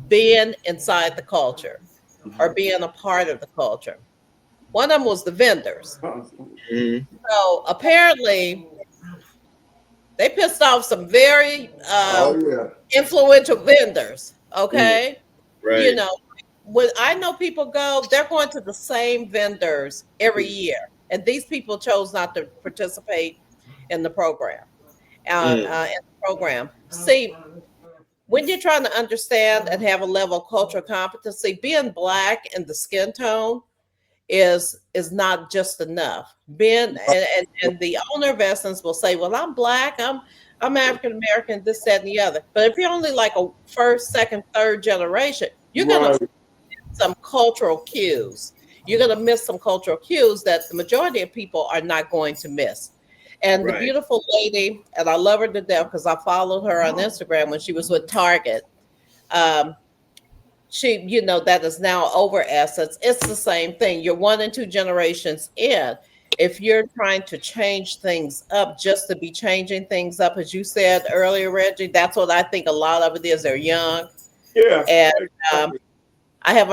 being inside the culture or being a part of the culture. One of them was the vendors. So apparently they pissed off some very influential vendors. Okay. Right. When I know people go, they're going to the same vendors every year. And these people chose not to participate in the program. See, when you're trying to understand and have a level of cultural competency, being Black and the skin tone is not just enough. And the owner of Essence will say, well, I'm Black, I'm African American, this, that, and the other. But if you're only like a first, second, third generation, you're going to miss some cultural cues. You're going to miss some cultural cues that the majority of people are not going to miss. And the beautiful lady, and I love her to death because I followed her on Instagram when she was with Target. She, that is now over Essence. It's the same thing. You're 1 and 2 generations in. If you're trying to change things up just to be changing things up, as you said earlier, Reggie, that's what I think a lot of it is. They're young. Yeah. And I have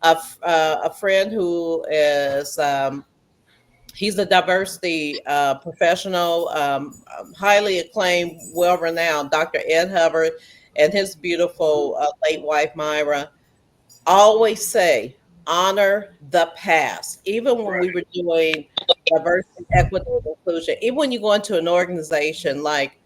a friend who is he's a diversity professional, highly acclaimed, well-renowned, Dr. Ed Hubbard, and his beautiful late wife, Myra, always say, honor the past. Even when we were doing diversity, equity, and inclusion, even when you go into an organization, like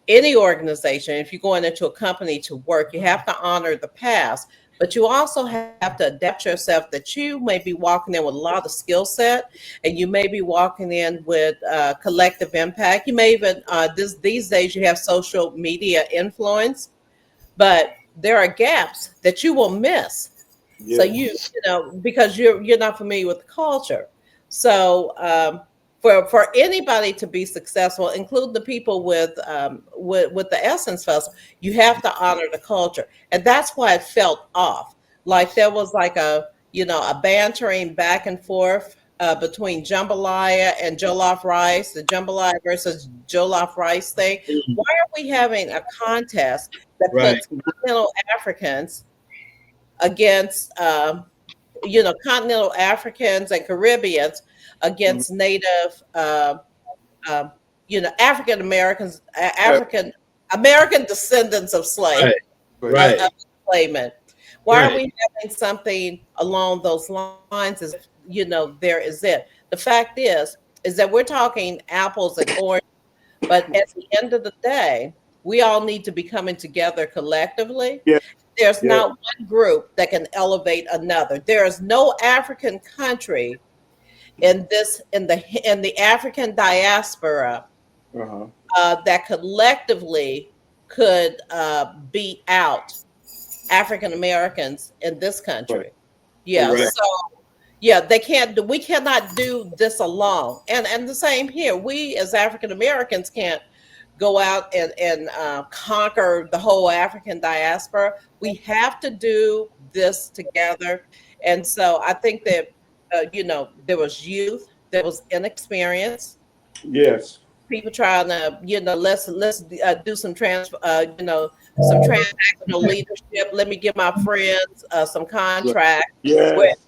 any organization, if you're going into a company to work, you have to honor the past. But you also have to adapt yourself that you may be walking in with a lot of skill set, and you may be walking in with collective impact. You may even, these days you have social media influence, but there are gaps that you will miss. Yes. So because you're not familiar with the culture. So for anybody to be successful, including the people with the Essence Festival, you have to honor the culture, and that's why it felt off. Like there was like a bantering back and forth between jambalaya and jollof rice, the jambalaya versus jollof rice thing. Why are we having a contest that puts continental Africans against, continental Africans and Caribbeans against native, African Americans, African American descendants of slaves, of enslavement? Why are we having something along those lines? As there is it. The fact is that we're talking apples and oranges, but at the end of the day, we all need to be coming together collectively. There's not one group that can elevate another. There is no African country in the African diaspora that collectively could beat out African Americans in this country. They can't. We cannot do this alone. And the same here. We as African Americans can't go out and conquer the whole African diaspora. We have to do this together. And so I think that there was youth, there was inexperience. Yes. People trying to, let's do some some transactional leadership. Let me give my friends some contracts. We've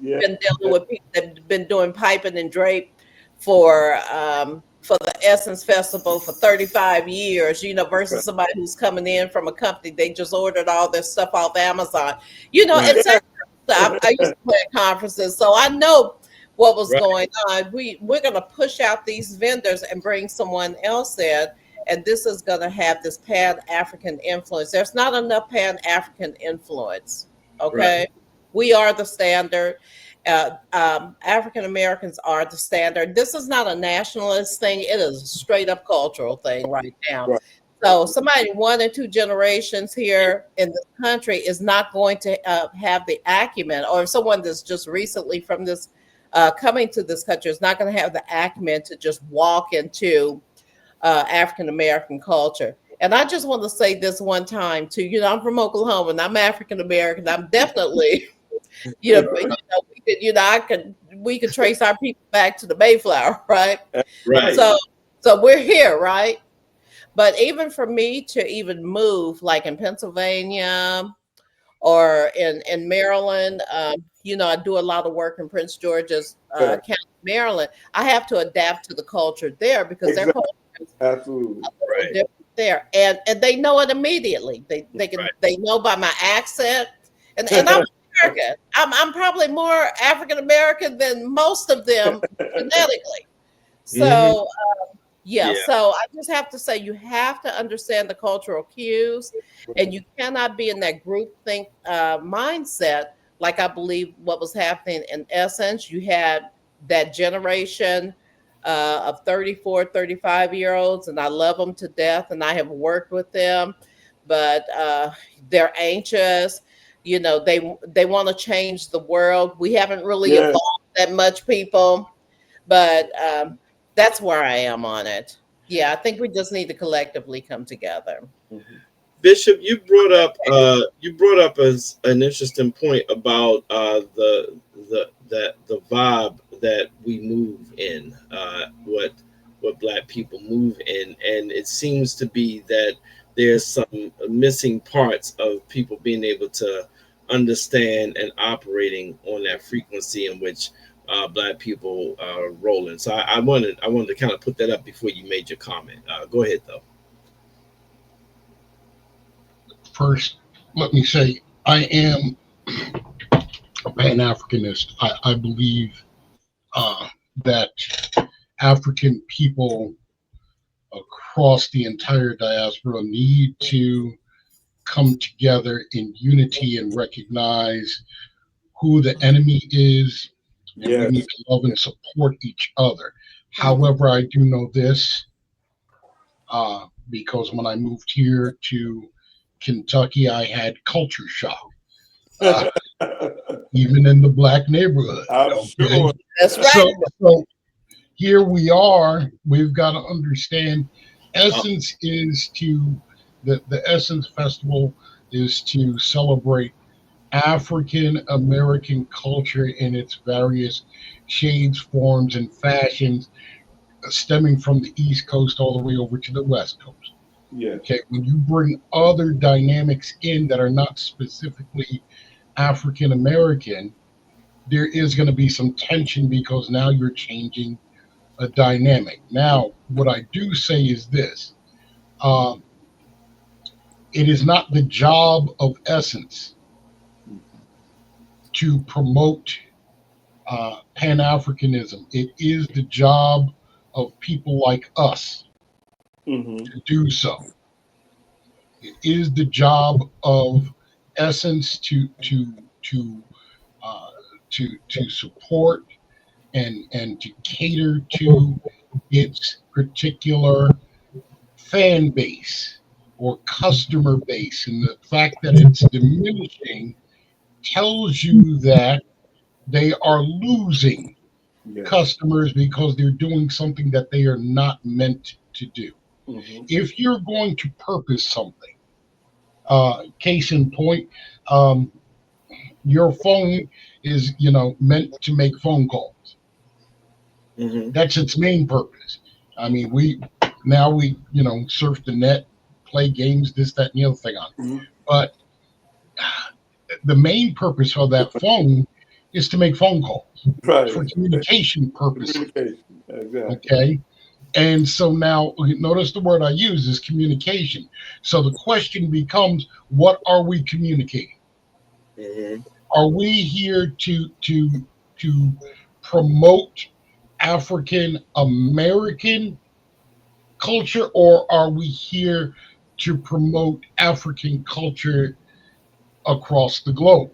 been dealing with people that have been doing piping and drape for the Essence Festival for 35 years, versus somebody who's coming in from a company. They just ordered all their stuff off Amazon, etc. I used to play at conferences, so I know what was going on. We're going to push out these vendors and bring someone else in, and this is going to have this Pan-African influence. There's not enough Pan-African influence, okay? We are the standard. African Americans are the standard. This is not a nationalist thing. It is a straight up cultural thing right now. So somebody 1 or 2 generations here in this country is not going to have the acumen, or someone that's just recently from this coming to this country is not going to have the acumen to just walk into African American culture. And I just want to say this one time too. I'm from Oklahoma and I'm African American. I'm definitely, we could trace our people back to the Mayflower, right? So we're here, right? But even for me to even move, like in Pennsylvania or in Maryland, I do a lot of work in Prince George's County, Maryland. I have to adapt to the culture there because their culture is absolutely different there, and they know it immediately. They know by my accent, and I'm American. I'm probably more African American than most of them genetically. So. So I just have to say, you have to understand the cultural cues, and you cannot be in that groupthink mindset. Like I believe what was happening in Essence, you had that generation of 34, 35-year-olds, and I love them to death, and I have worked with them, but they're anxious. They want to change the world. We haven't really evolved that much, people, but that's where I am on it. Yeah, I think we just need to collectively come together. Bishop, you brought up as an interesting point about the vibe that we move in, what Black people move in, and it seems to be that there's some missing parts of people being able to understand and operating on that frequency in which Black people are rolling. So I wanted to kind of put that up before you made your comment. Go ahead, though. First, let me say I am a Pan-Africanist. I believe that African people across the entire diaspora need to come together in unity and recognize who the enemy is. And we need to love and support each other. However, I do know this because when I moved here to Kentucky, I had culture shock, even in the Black neighborhood. Sure. That's right. So here we are. We've got to understand. Essence is the Essence Festival is to celebrate African American culture in its various shades, forms, and fashions, stemming from the East Coast all the way over to the West Coast. Yes. Okay, when you bring other dynamics in that are not specifically African American, there is going to be some tension because now you're changing a dynamic. Now, what I do say is this. It is not the job of Essence to promote Pan-Africanism. It is the job of people like us to do so. It is the job of Essence to support and to cater to its particular fan base or customer base. And the fact that it's diminishing tells you that they are losing customers because they're doing something that they are not meant to do. If you're going to purpose something, case in point, your phone is, meant to make phone calls. That's its main purpose. I mean, we surf the net, play games, this, that, and the other thing on it. But the main purpose of that phone is to make phone calls, right, for communication purposes. Exactly. Okay. And so now notice the word I use is communication. So the question becomes, what are we communicating? Are we here to promote African American culture, or are we here to promote African culture across the globe?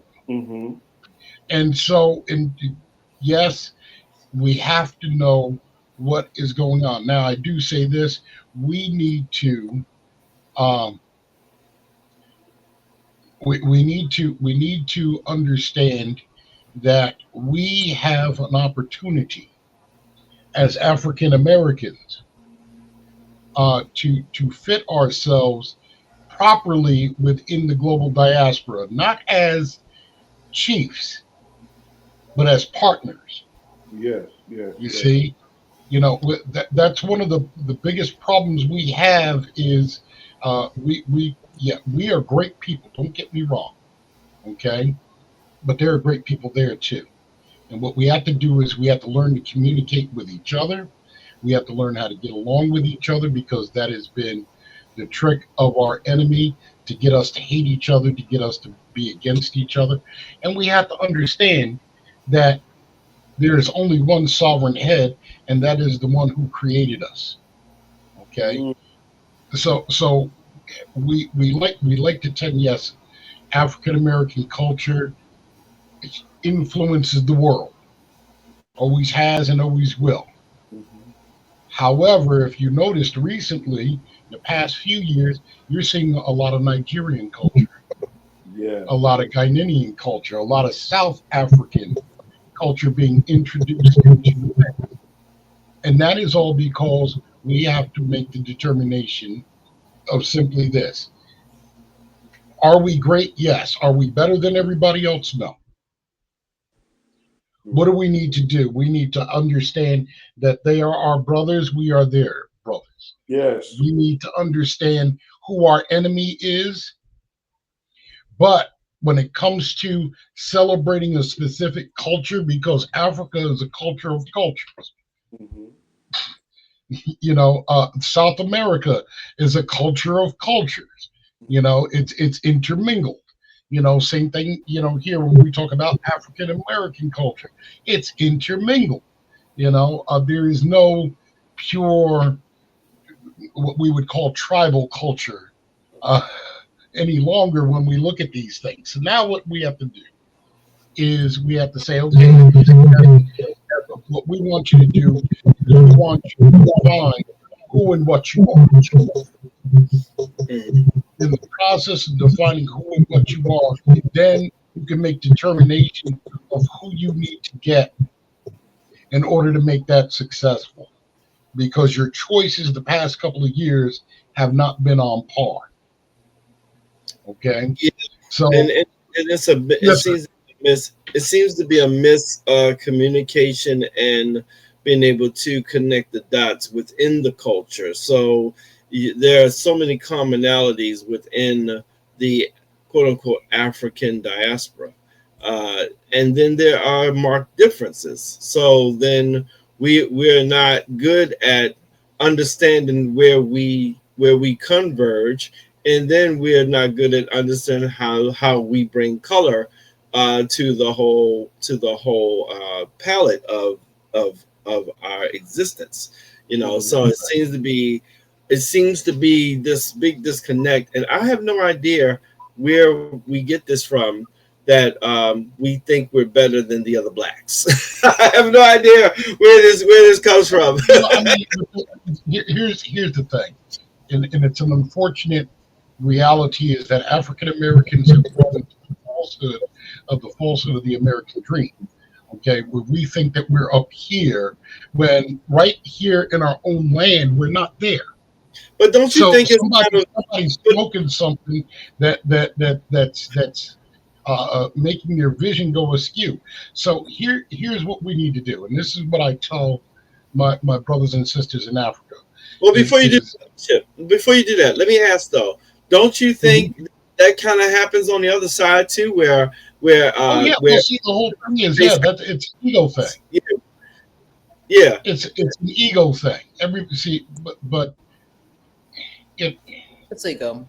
And so, yes, we have to know what is going on. Now, I do say this: we need to, we need to understand that we have an opportunity as African Americans to fit ourselves properly within the global diaspora, not as chiefs, but as partners. Yes. You see, that's one of the biggest problems we have is we are great people. Don't get me wrong, okay, but there are great people there too. And what we have to do is we have to learn to communicate with each other. We have to learn how to get along with each other, because that has been the trick of our enemy, to get us to hate each other, to get us to be against each other. And we have to understand that there is only one sovereign head, and that is the one who created us. Okay. So we like to tend, yes, African American culture influences the world, always has and always will. However, if you noticed recently, the past few years, you're seeing a lot of Nigerian culture, a lot of Ghanaian culture, a lot of South African culture being introduced into it. And that is all because we have to make the determination of simply this. Are we great? Yes. Are we better than everybody else? No. What do we need to do? We need to understand that they are our brothers. We are their brothers. Yes. We need to understand who our enemy is. But when it comes to celebrating a specific culture, because Africa is a culture of cultures, South America is a culture of cultures. It's intermingled. Same thing, here when we talk about African American culture, it's intermingled. There is no pure, what we would call tribal culture any longer when we look at these things. So now what we have to do is we have to say, okay, what we want you to do is we want you to define who and what you are. In the process of defining who and what you are, then you can make determination of who you need to get in order to make that successful. Because your choices the past couple of years have not been on par. Okay? Yeah. So and it seems to be a miscommunication and being able to connect the dots within the culture. So there are so many commonalities within the quote unquote African diaspora. And then there are marked differences. So then we're not good at understanding where we converge, and then we're not good at understanding how we bring color to the whole palette of our existence. So it seems to be this big disconnect, and I have no idea where we get this from, that we think we're better than the other blacks. I have no idea where this comes from. I mean, here's the thing, and it's an unfortunate reality, is that African Americans have fallen into the falsehood of the American dream. Okay, where we think that we're up here, when right here in our own land we're not there. But don't you think somebody's smoking something that's making their vision go askew? So here's what we need to do, and this is what I tell my brothers and sisters in Africa. Well, before you do that, let me ask though, don't you think that kind of happens on the other side too, where see, the whole thing is it's an ego thing. Yeah, it's an ego thing. But it's ego.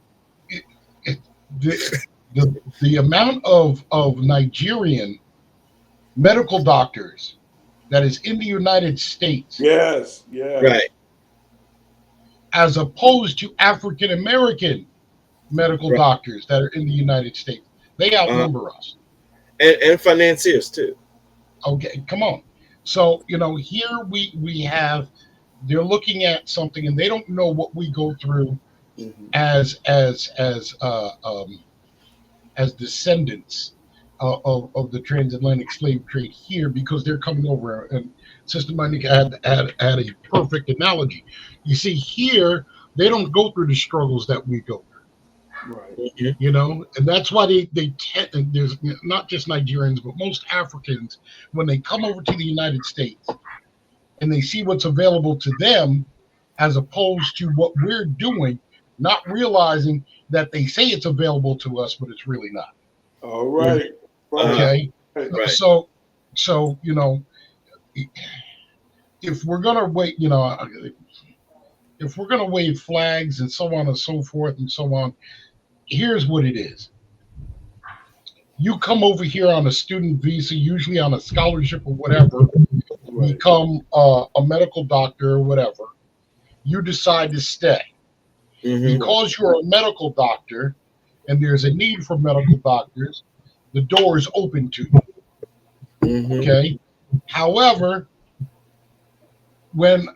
The amount of Nigerian medical doctors that is in the United States, yes, right, as opposed to African American medical doctors that are in the United States, they outnumber us, and financiers too. Okay, come on. So here we have, they're looking at something and they don't know what we go through as descendants of the transatlantic slave trade here, because they're coming over. And Sister Myneca had a perfect analogy. You see, here they don't go through the struggles that we go through. Right. And that's why they tend, and there's not just Nigerians, but most Africans, when they come over to the United States and they see what's available to them as opposed to what we're doing, not realizing that they say it's available to us, but it's really not. All right. Okay. Right. So if we're gonna wait, if we're gonna wave flags and so on and so forth and so on, here's what it is. You come over here on a student visa, usually on a scholarship or whatever, become a medical doctor or whatever. You decide to stay. Because you're a medical doctor and there's a need for medical doctors, the door is open to you. Okay. However, when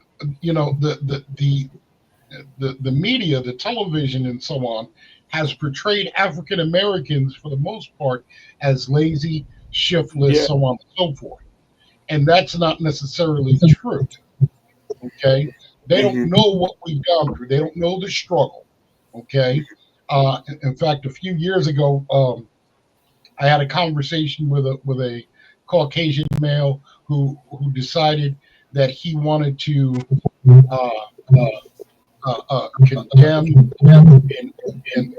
the media, the television and so on, has portrayed African Americans for the most part as lazy, shiftless, so on and so forth. And that's not necessarily true. Okay. They don't know what we've gone through. They don't know the struggle. Okay. In fact, a few years ago, I had a conversation with a Caucasian male who decided that he wanted to condemn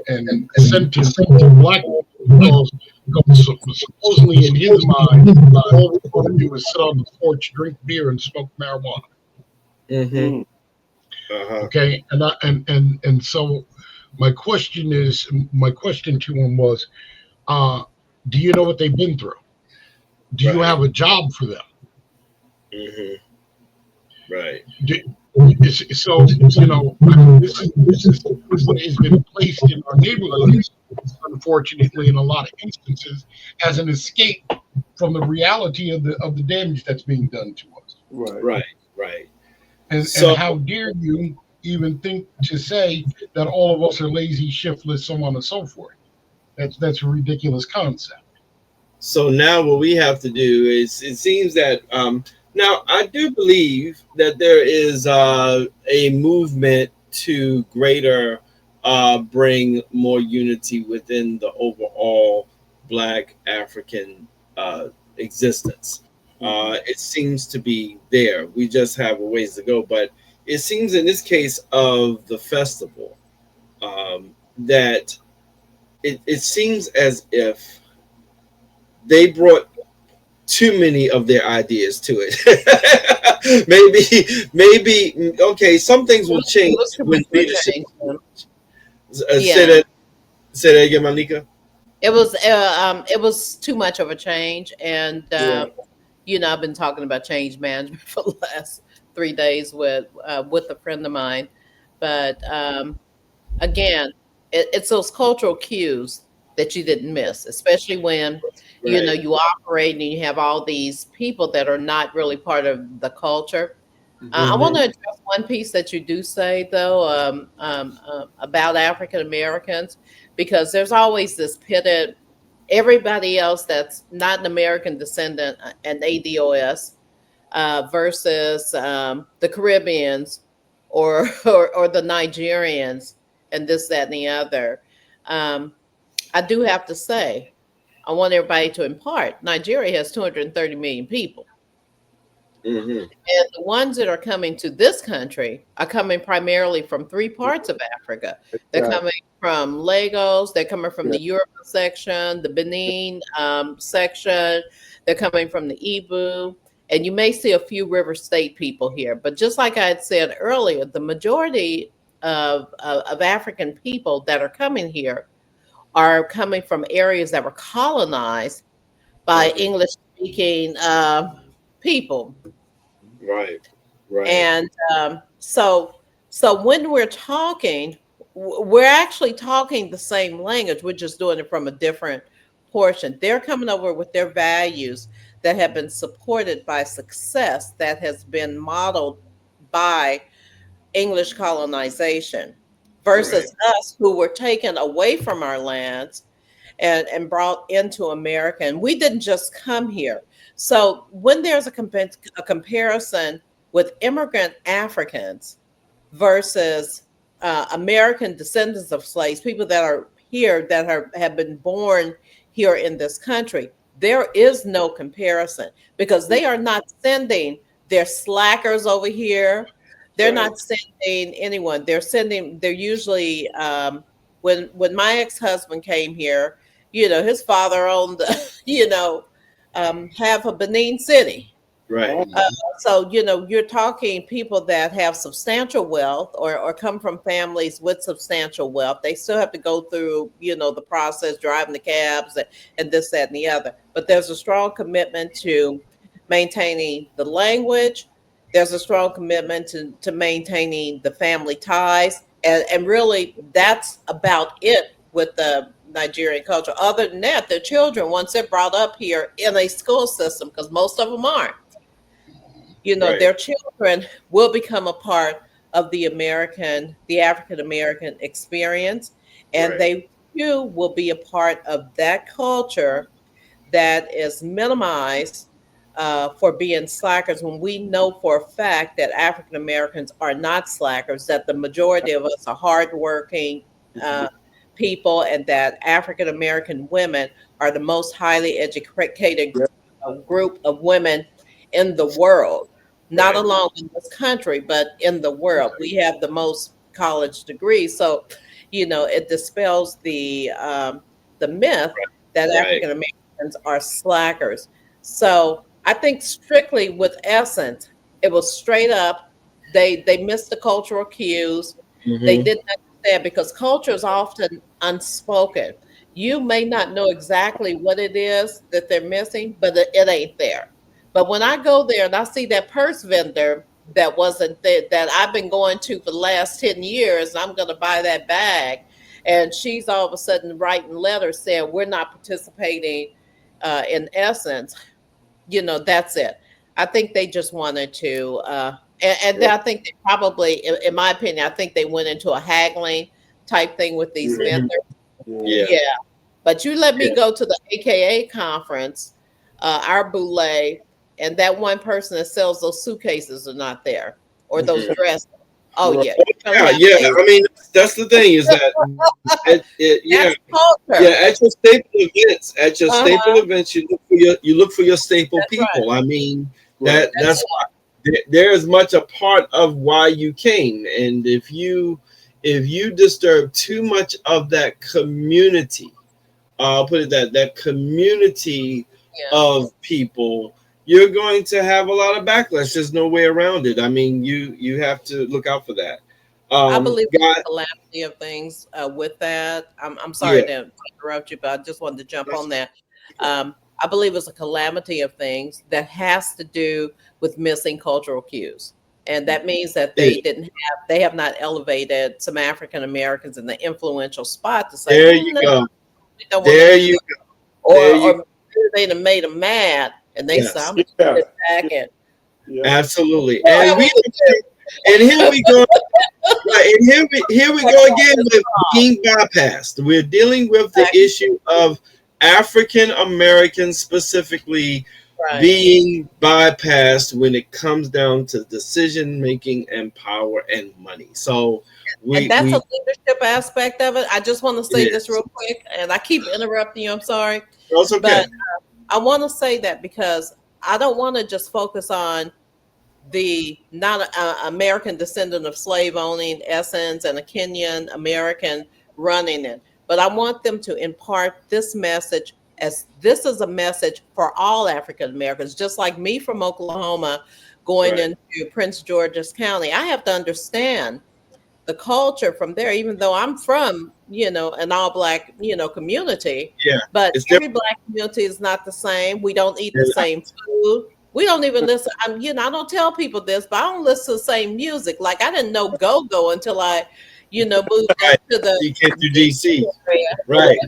and sentence black people because supposedly in his mind, all we want to do is sit on the porch, drink beer, and smoke marijuana. Okay, and so my question to him was, do you know what they've been through? Do you have a job for them? Right. So this is what has been placed in our neighborhoods, unfortunately, in a lot of instances, as an escape from the reality of the damage that's being done to us. Right. And how dare you even think to say that all of us are lazy, shiftless, so on and so forth? That's a ridiculous concept. So now what we have to do is, it seems that now I do believe that there is a movement to greater bring more unity within the overall Black African existence. It seems to be there. We just have a ways to go. But it seems in this case of the festival that it seems as if they brought too many of their ideas to it. maybe okay. Some things will change when leadership. Yeah. Say that again, Myneca. It was too much of a change, and I've been talking about change management for the last 3 days with a friend of mine, but again, it's those cultural cues that you didn't miss, especially when Right. you operate and you have all these people that are not really part of the culture. I want to address one piece that you do say, though, about African Americans, because there's always this pitted everybody else that's not an American descendant and ADOS versus the Caribbeans or the Nigerians and this, that, and the other. I do have to say, I want everybody to impart. Nigeria has 230 million people. Mm-hmm. And the ones that are coming to this country are coming primarily from three parts of Africa. They're coming from Lagos, they're coming from the Yoruba section, the Benin section, they're coming from the Igbo, and you may see a few River State people here. But just like I had said earlier, the majority of African people that are coming here are coming from areas that were colonized by English-speaking people. Right. And so when we're talking, we're actually talking the same language. We're just doing it from a different portion. They're coming over with their values that have been supported by success that has been modeled by English colonization versus us who were taken away from our lands and brought into America. And we didn't just come here. So when there's a comparison with immigrant Africans versus American descendants of slaves, people that are here that have been born here in this country, there is no comparison because they are not sending their slackers over here. They're not sending anyone. They're usually, when my ex-husband came here, his father owned, half of Benin City. Right. So, you're talking people that have substantial wealth or come from families with substantial wealth. They still have to go through, the process, driving the cabs and this, that, and the other. But there's a strong commitment to maintaining the language. There's a strong commitment to maintaining the family ties. And really, that's about it with the Nigerian culture. Other than that, their children, once they're brought up here in a school system, because most of them aren't, their children will become a part of the African American experience, and they too will be a part of that culture that is minimized for being slackers, when we know for a fact that African Americans are not slackers, that the majority of us are hardworking people, and that African American women are the most highly educated group of women in the world, not alone in this country, but in the world. We have the most college degrees. So, it dispels the myth that African Americans are slackers. So I think strictly with Essence, it was straight up. They missed the cultural cues. They didn't understand, because culture is often unspoken. You may not know exactly what it is that they're missing, but it ain't there. But when I go there and I see that purse vendor that wasn't there, that I've been going to for the last 10 years, I'm going to buy that bag. And she's all of a sudden writing letters saying, we're not participating in Essence. That's it. I think they just wanted to, and I think they probably, in my opinion, I think they went into a haggling type thing with these vendors. Yeah. But you let me go to the AKA conference, our boule, and that one person that sells those suitcases are not there, or those dresses. Oh yeah, Yeah. I mean, that's the thing is that at your staple events, you look for your staple That's people. right. I mean, That's that's why there is much a part of why you came, and if you disturb too much of that community, I'll put it that community of people, you're going to have a lot of backlash. There's no way around it. I mean, you have to look out for that. I believe God, the calamity of things with that. I'm sorry yeah, to interrupt you, but I just wanted to jump on that. I believe it's a calamity of things that has to do with missing cultural cues. And that means that they have not elevated some African Americans in the influential spot to say, there you no, go. we don't want There to do you that. go. There you Or they done made them mad and they say, Yes. I'm going to sit back and Absolutely. Well, And here we go. Right, and here we go again with being bypassed. We're dealing with the issue of African Americans specifically being bypassed when it comes down to decision making and power and money. So and that's a leadership aspect of it. I just want to say this real quick, and I keep interrupting you. I'm sorry. That's okay. But I want to say that because I don't want to just focus on the non-American descendant of slave owning Essence and a Kenyan American running it. But I want them to impart this message as this is a message for all African Americans, just like me from Oklahoma going into Prince George's County. I have to understand the culture from there, even though I'm from, an all black, community. Yeah. But every black community is not the same. We don't eat the same food. We don't even listen. I don't tell people this, but I don't listen to the same music. Like I didn't know go-go until I, moved up to the you came to DC. area. Right.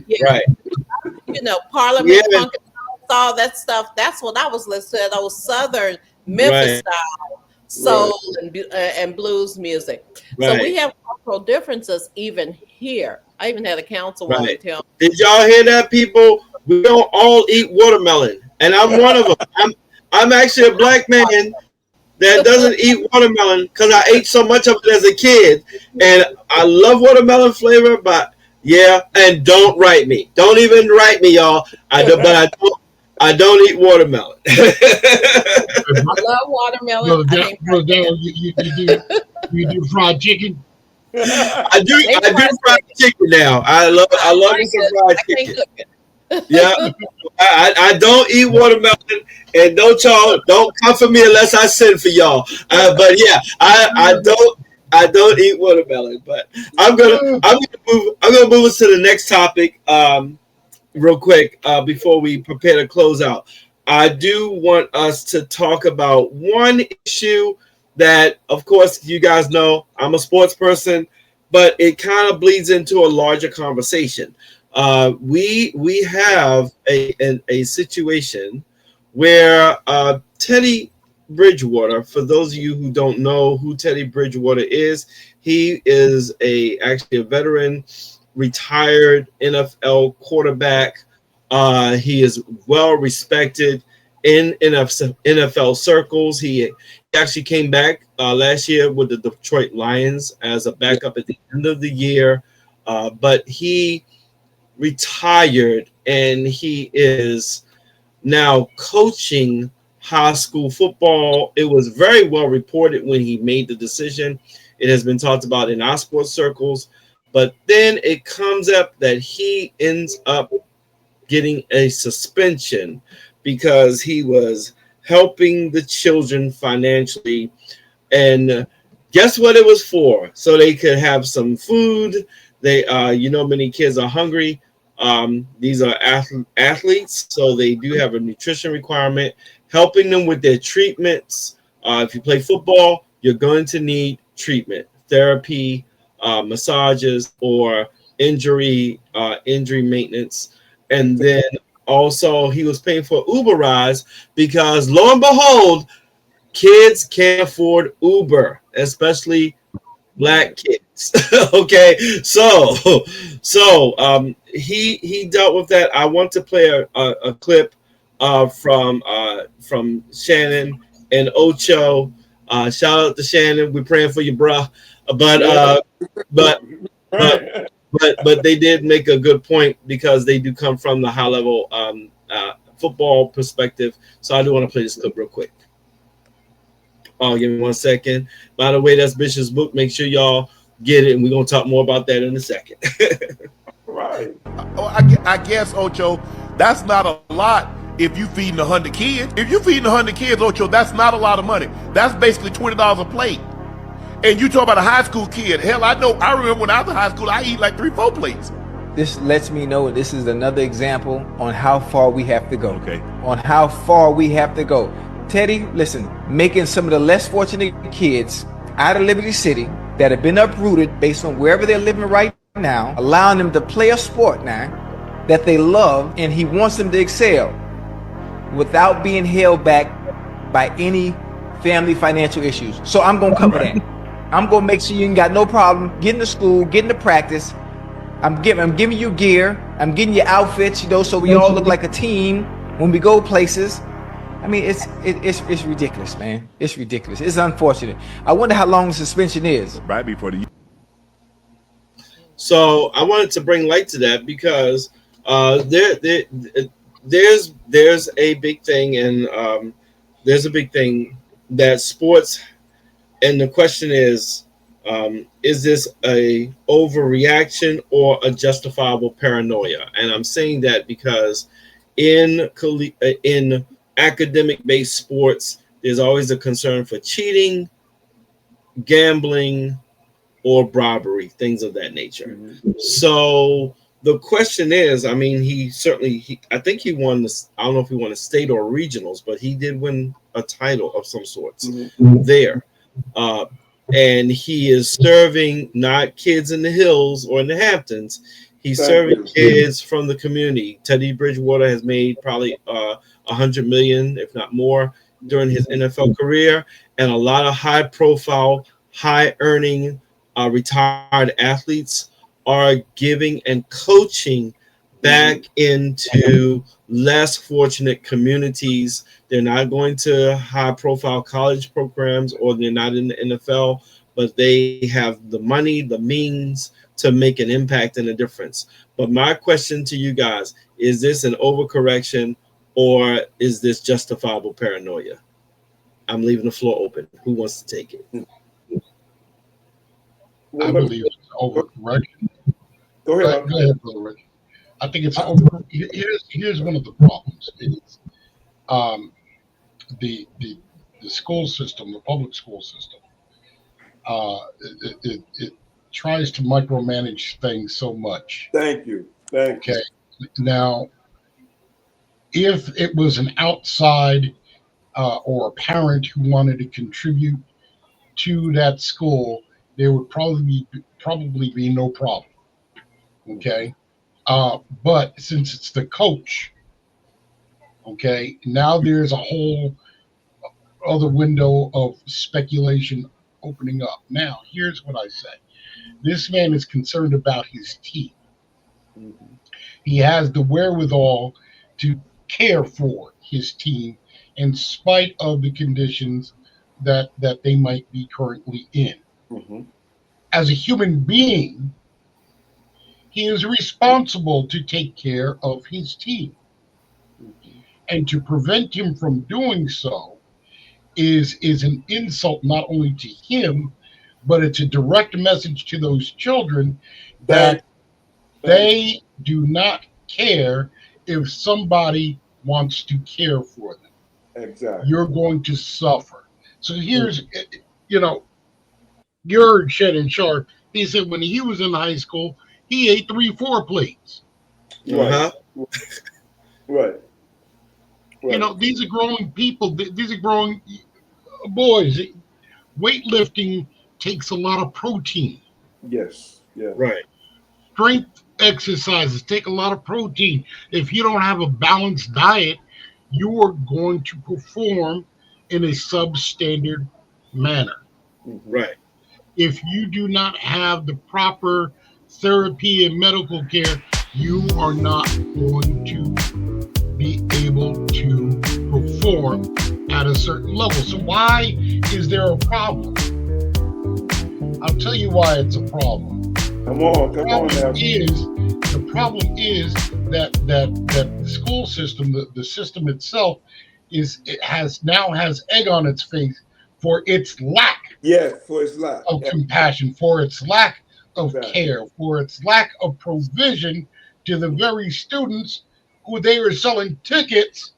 Parliament, Funk and all that stuff. That's what I was listening to. Those Southern Memphis style soul and blues music. So we have cultural differences even here. I even had a councilwoman tell me. Did y'all hear that, people? We don't all eat watermelon, and I'm one of them. I'm actually a black man that doesn't eat watermelon because I ate so much of it as a kid, and I love watermelon flavor. But and don't write me. Don't even write me, y'all. I don't eat watermelon. I love watermelon. You do fried chicken. I do fried chicken now. I love me some fried chicken. Yeah, I don't eat watermelon, and don't come for me unless I send for y'all. But I don't eat watermelon. But I'm gonna move us to the next topic real quick before we prepare to close out. I do want us to talk about one issue that, of course, you guys know I'm a sports person, but it kind of bleeds into a larger conversation. We have a situation where Teddy Bridgewater, for those of you who don't know who Teddy Bridgewater is, he is actually a veteran, retired NFL quarterback. He is well respected in NFL circles. He actually came back last year with the Detroit Lions as a backup at the end of the year, but he retired and he is now coaching high school football. It was very well reported when he made the decision. It has been talked about in our sports circles, but then it comes up that he ends up getting a suspension because he was helping the children financially. And guess what it was for? So they could have some food. They, many kids are hungry. These are athletes, so they do have a nutrition requirement, helping them with their treatments. If you play football, you're going to need treatment, therapy, massages, or injury maintenance. And then also he was paying for Uber rides because, lo and behold, kids can't afford Uber, especially black kids. Okay, so he dealt with that. I want to play a clip from Shannon and Ocho. Shout out to Shannon. We're praying for you, bruh. but they did make a good point because they do come from the high level football perspective. So I do want to play this clip real quick. Oh, give me 1 second. By the way, that's Bishop's book. Make sure y'all get it, and we're gonna talk more about that in a second. Right. I guess, Ocho, that's not a lot if you feeding 100 kids. If you feeding 100 kids, Ocho, that's not a lot of money. That's basically $20 a plate. And you talk about a high school kid. Hell, I remember when I was in high school, I eat like 3-4 plates. This lets me know this is another example on how far we have to go. Okay. On how far we have to go. Teddy, listen, making some of the less fortunate kids out of Liberty City that have been uprooted based on wherever they're living right now, allowing them to play a sport now that they love, and he wants them to excel without being held back by any family financial issues. So I'm going to cover that. I'm going to make sure you ain't got no problem getting to school, getting to practice. I'm giving you gear. I'm getting you outfits, so we all look like a team when we go places. I mean, it's ridiculous, man. It's ridiculous. It's unfortunate. I wonder how long the suspension is. Right before the. So I wanted to bring light to that because there's a big thing, and there's a big thing that sports, and the question is this a overreaction or a justifiable paranoia? And I'm saying that because in academic-based sports, there's always a concern for cheating, gambling, or bribery, things of that nature. Mm-hmm. So the question is, I mean, I think he won this. I don't know if he won a state or regionals, but he did win a title of some sorts there. And he is serving not kids in the hills or in the Hamptons. He's serving kids from the community. Teddy Bridgewater has made probably $100 million, if not more, during his NFL career, and a lot of high-profile, high-earning retired athletes are giving and coaching back into less fortunate communities. They're not going to high-profile college programs, or they're not in the NFL, but they have the money, the means to make an impact and a difference. But my question to you guys, is this an overcorrection, or is this justifiable paranoia? I'm leaving the floor open. Who wants to take it? I believe it's overcorrection. Go ahead, Brother Rick. I think it's over. Here's one of the problems. It's the school system, the public school system. It tries to micromanage things so much. Thank you. Okay. Now, if it was an outside or a parent who wanted to contribute to that school, there would probably be no problem. Okay. But since it's the coach, okay, now there's a whole other window of speculation opening up. Now, here's what I say. This man is concerned about his team. Mm-hmm. He has the wherewithal to care for his team in spite of the conditions that they might be currently in. Mm-hmm. As a human being, he is responsible to take care of his team. Mm-hmm. And to prevent him from doing so is an insult not only to him, but it's a direct message to those children that they do not care if somebody wants to care for them. Exactly. You're going to suffer. So here's, you're Shannon Sharp. He said when he was in high school, he ate 3-4 plates. Right. Right. These are growing people. These are growing boys. Weightlifting takes a lot of protein. Yes. Yeah. Right. Strength exercises take a lot of protein. If you don't have a balanced diet, you are going to perform in a substandard manner. Right. If you do not have the proper therapy and medical care, you are not going to be able to perform at a certain level. So why is there a problem? I'll tell you why it's a problem. Come on now. The problem is that the school system, the system itself, has egg on its face for its lack. Yes, for its lack of compassion, for its lack of care, for its lack of provision to the very students who they were selling tickets.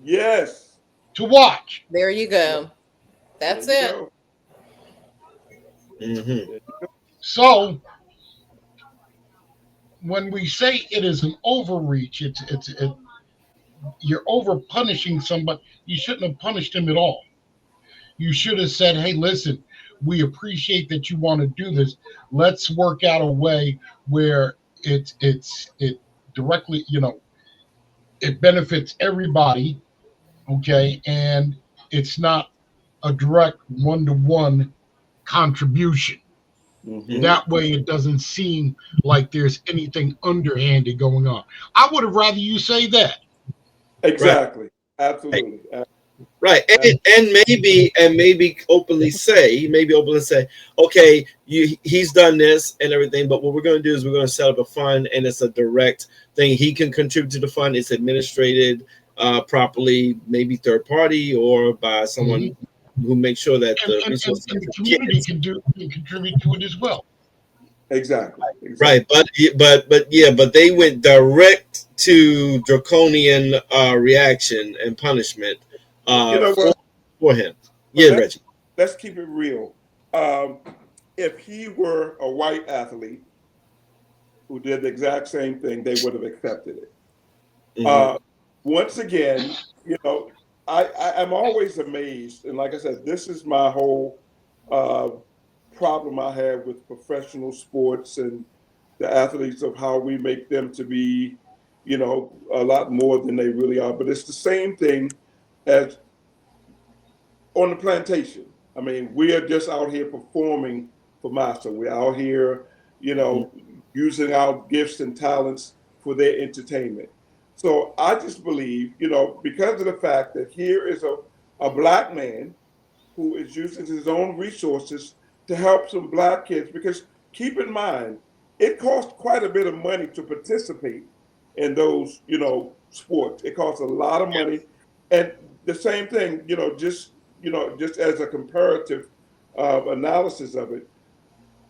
Yes. To watch. There you go. That's it. Mm-hmm. So when we say it is an overreach, you're over punishing somebody. You shouldn't have punished him at all. You should have said, hey, listen, we appreciate that you want to do this. Let's work out a way where it directly, it benefits everybody, okay? And it's not a direct one-to-one contribution. Mm-hmm. That way it doesn't seem like there's anything underhanded going on. I would have rather you say that. Exactly. Right. Absolutely. Right. And maybe openly say, okay, he's done this and everything, but what we're going to do is we're going to set up a fund, and it's a direct thing. He can contribute to the fund. It's administrated properly, maybe third party or by someone who makes sure that the resources and the community can contribute to it as well. Exactly. Right, but they went direct to draconian reaction and punishment for him. Yeah, Reggie. Let's keep it real. If he were a white athlete who did the exact same thing, they would have accepted it. Mm-hmm. Once again, I'm always amazed, and like I said, this is my whole problem I have with professional sports and the athletes, of how we make them to be, a lot more than they really are. But it's the same thing as on the plantation. I mean, we are just out here performing for Master. We're out here, using our gifts and talents for their entertainment. So I just believe, because of the fact that here is a black man who is using his own resources to help some black kids, because keep in mind, it costs quite a bit of money to participate in those, sports. It costs a lot of money. And the same thing, just as a comparative analysis of it,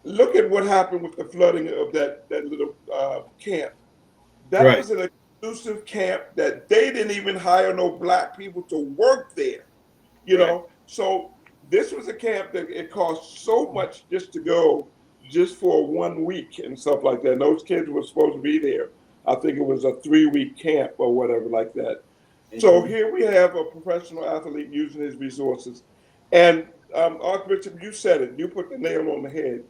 look at what happened with the flooding of that little camp. That was an exclusive camp that they didn't even hire no black people to work there, So this was a camp that it cost so much just to go, just for 1 week and stuff like that. And those kids were supposed to be there. I think it was a 3-week camp or whatever like that. Mm-hmm. So here we have a professional athlete using his resources. And Archbishop, you said it. You put the nail on the head.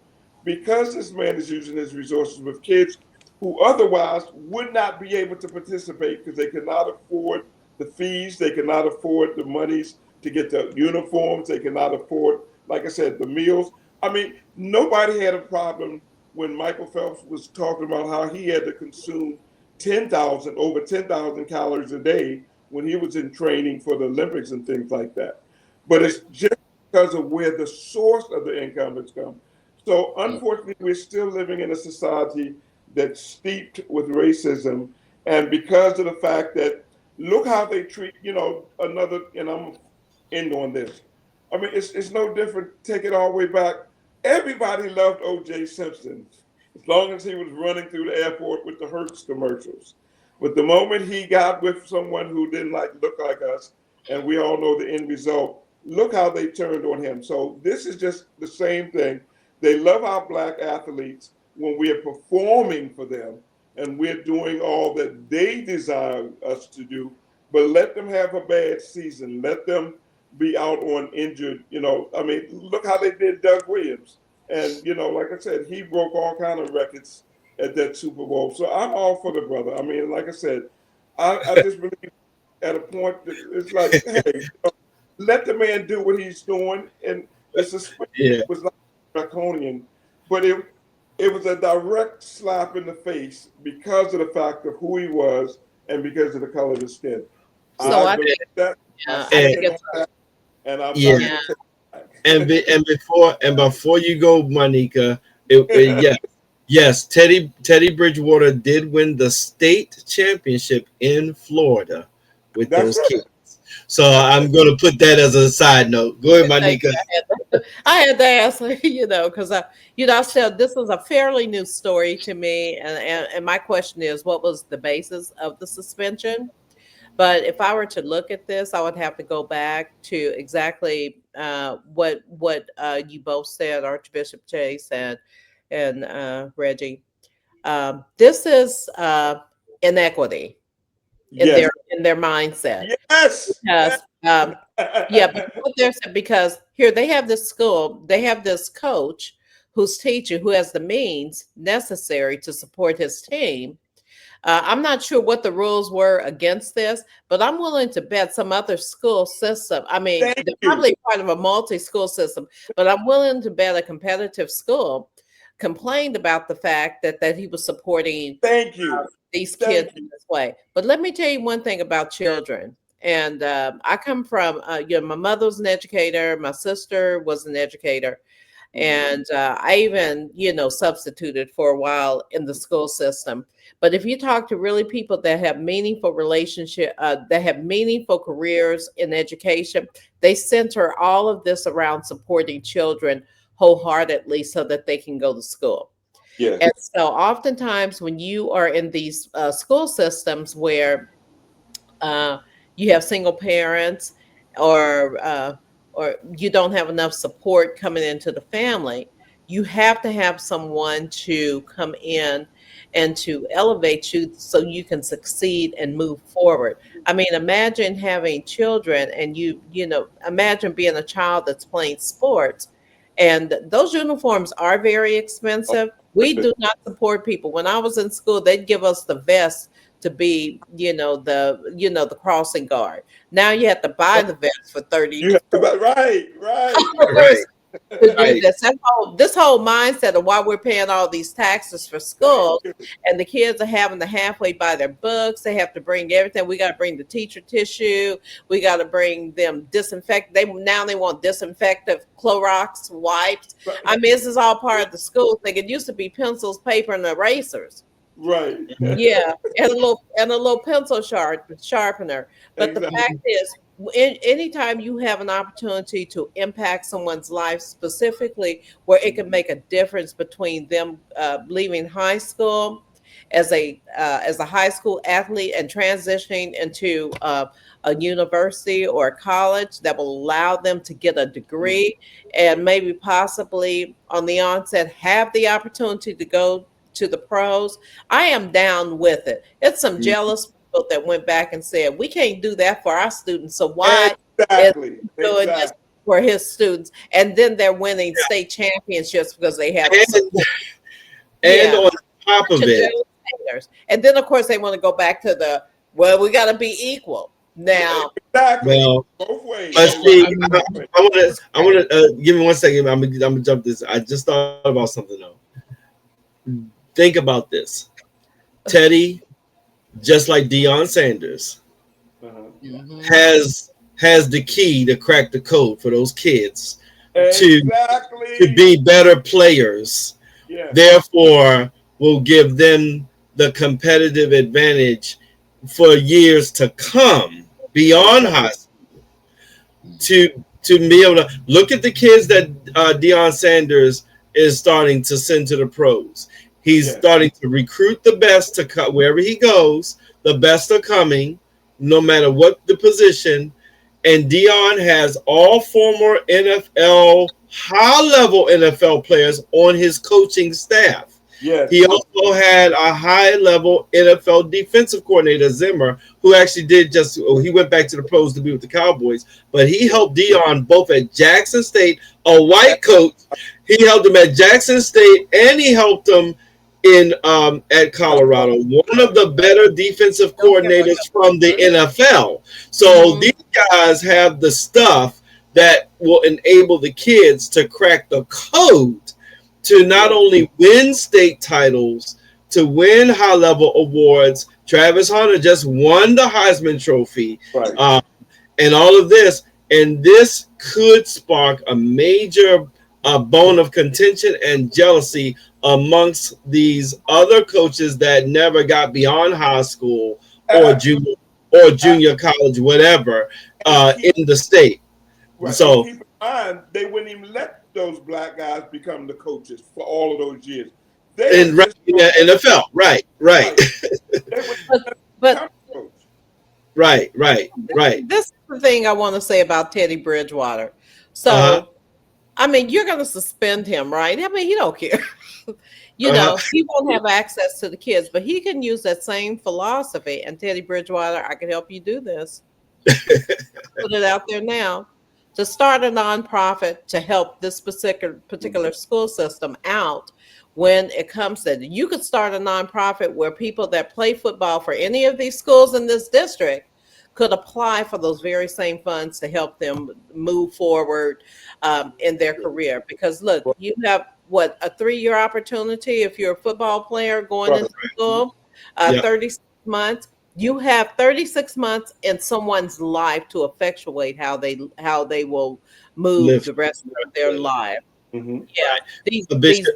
Because this man is using his resources with kids who otherwise would not be able to participate because they cannot afford the fees, they cannot afford the monies to get the uniforms, they cannot afford, like I said, the meals. I mean, nobody had a problem when Michael Phelps was talking about how he had to consume over 10,000 calories a day when he was in training for the Olympics and things like that. But it's just because of where the source of the income has come. So unfortunately, we're still living in a society that's steeped with racism. And because of the fact that, look how they treat, and I'm end on this. I mean, it's no different. Take it all the way back. Everybody loved O.J. Simpson as long as he was running through the airport with the Hertz commercials. But the moment he got with someone who didn't look like us, and we all know the end result, look how they turned on him. So this is just the same thing. They love our black athletes when we are performing for them and we're doing all that they desire us to do, but let them have a bad season. Let them be out on injured, I mean, look how they did Doug Williams. And, like I said, he broke all kind of records at that Super Bowl. So I'm all for the brother. I mean, like I said, I just believe at a point that it's like, hey, let the man do what he's doing. And the suspension was like draconian, but it was a direct slap in the face because of the fact of who he was and because of the color of his skin. So I think it's And before you go, Myneca, yes, Teddy Bridgewater did win the state championship in Florida with those kids. So I'm going to put that as a side note. Go ahead, Myneca. I had to ask, because I said this was a fairly new story to me, and my question is, what was the basis of the suspension? But if I were to look at this, I would have to go back to exactly what you both said, Archbishop Chase and Regi. This is inequity in their mindset. Yes. Because but what they're saying, because here they have this school, they have this coach who's teaching, who has the means necessary to support his team. I'm not sure what the rules were against this, but I'm willing to bet some other school system. I mean, they're probably part of a multi-school system, but I'm willing to bet a competitive school complained about the fact that he was supporting these kids in this way. But let me tell you one thing about children. And I come from, my mother was an educator. My sister was an educator. And I even, substituted for a while in the school system. But if you talk to really people that have meaningful relationship, that have meaningful careers in education, they center all of this around supporting children wholeheartedly so that they can go to school. Yeah. And so oftentimes when you are in these school systems where you have single parents or you don't have enough support coming into the family, you have to have someone to come in and to elevate you so you can succeed and move forward. I mean, imagine having children and imagine being a child that's playing sports, and those uniforms are very expensive. We do not support people. When I was in school, they'd give us the vest to be, the crossing guard. Now you have to buy the vest for $30. Right. To do this whole mindset of why we're paying all these taxes for schools, and the kids are having to halfway buy their books. They have to bring everything. We got to bring the teacher tissue. We got to bring them disinfect. They want disinfectant Clorox wipes. I mean, this is all part of the school thing. It used to be pencils, paper, and erasers. Right. Yeah, and a little pencil sharpener. But the fact is, anytime you have an opportunity to impact someone's life, specifically where it can make a difference between them leaving high school as a high school athlete and transitioning into a university or a college that will allow them to get a degree and maybe possibly on the onset have the opportunity to go to the pros, I am down with it. It's some jealous people that went back and said, we can't do that for our students, so why is he doing this for his students? And then they're winning state championships because they have on top of it. And then of course they want to go back to we got to be equal now. Well, both ways. But see, I want to give me 1 second. I'm gonna jump this. I just thought about something though. Think about this. Teddy, just like Deion Sanders, has the key to crack the code for those kids to be better players. Yeah. Therefore, will give them the competitive advantage for years to come beyond high school. To be able to look at the kids that Deion Sanders is starting to send to the pros. He's starting to recruit the best to cut wherever he goes. The best are coming, no matter what the position. And Deion has all former NFL, high-level NFL players on his coaching staff. Yes. He also had a high-level NFL defensive coordinator, Zimmer, who actually he went back to the pros to be with the Cowboys, but he helped Deion both at Jackson State, a white coach. He helped him at Jackson State, and he helped him at Colorado, one of the better defensive coordinators from the NFL. So these guys have the stuff that will enable the kids to crack the code to not only win state titles, to win high-level awards. Travis Hunter just won the Heisman Trophy, and all of this. And this could spark a major bone of contention and jealousy amongst these other coaches that never got beyond high school or junior college, whatever, in the state. Right. So keep in mind, they wouldn't even let those black guys become the coaches for all of those years. In the NFL, right. But right. This is the thing I want to say about Teddy Bridgewater. So, I mean, you're going to suspend him, right? I mean, he don't care. You know, he won't have access to the kids, but he can use that same philosophy. And Teddy Bridgewater, I can help you do this. Put it out there now. To start a nonprofit to help this particular school system out when it comes to, you could start a nonprofit where people that play football for any of these schools in this district could apply for those very same funds to help them move forward in their career. Because look, you have a 3-year opportunity if you're a football player going into school, 36 months. You have 36 months in someone's life to effectuate how they will move the rest of their life. Mm-hmm. Yeah, these boys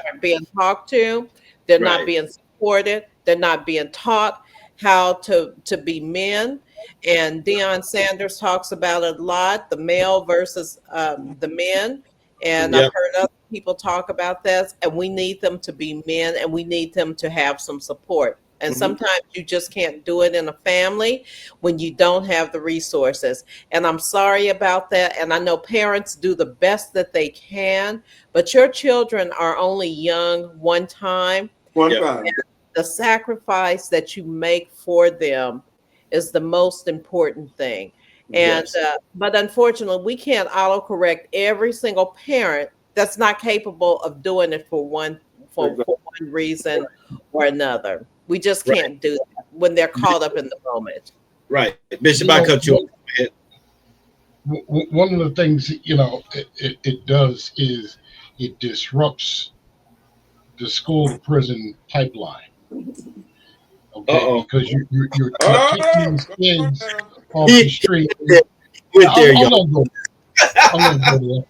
aren't being talked to. They're not being supported. They're not being taught how to be men. And Deion Sanders talks about it a lot, the male versus the men. And I've heard other people talk about this. And we need them to be men, and we need them to have some support. And sometimes you just can't do it in a family when you don't have the resources. And I'm sorry about that. And I know parents do the best that they can, but your children are only young one time. And the sacrifice that you make for them is the most important thing. And but unfortunately, we can't autocorrect every single parent that's not capable of doing it for one reason or another. We just can't do that when they're caught up in the moment. Right. Bishop, I cut you off. One of the things it does is it disrupts the school to prison pipeline. Okay, because you're taking these kids off the street. I'm gonna go there.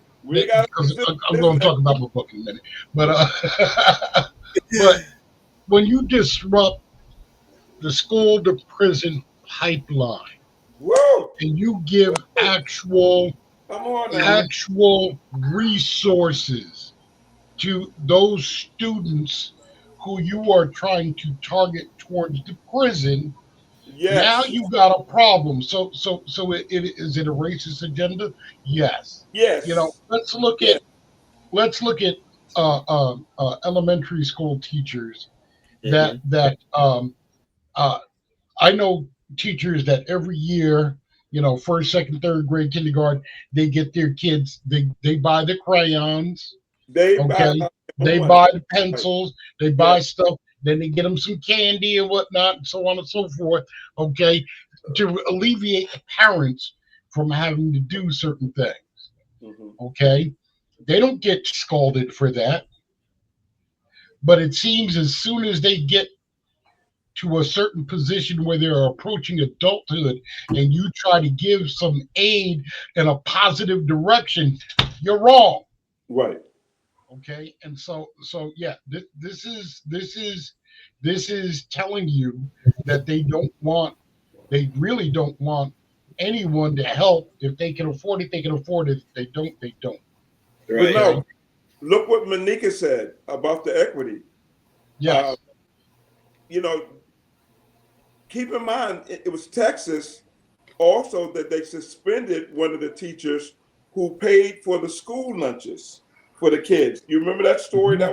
I'm going to talk about my book in a minute, but when you disrupt the school to prison pipeline, and you give actual resources to those students who you are trying to target towards the prison, now you got a problem. So is it a racist agenda? Yes. Let's look at elementary school teachers that I know teachers that every year, first, second, third grade, kindergarten, they get their kids, they buy the crayons, they buy the pencils, they buy stuff, then they get them some candy and whatnot, and so on and so forth, to alleviate the parents from having to do certain things. They don't get scolded for that. But it seems as soon as they get to a certain position where they're approaching adulthood and you try to give some aid in a positive direction, you're wrong. Right. Okay. And so yeah, this is telling you that they really don't want anyone to help. If they can afford it, they can afford it. If they don't, they don't. Right. But no, look what Myneca said about the equity. Yes. Keep in mind, it was Texas also that they suspended one of the teachers who paid for the school lunches for the kids. You remember that story? That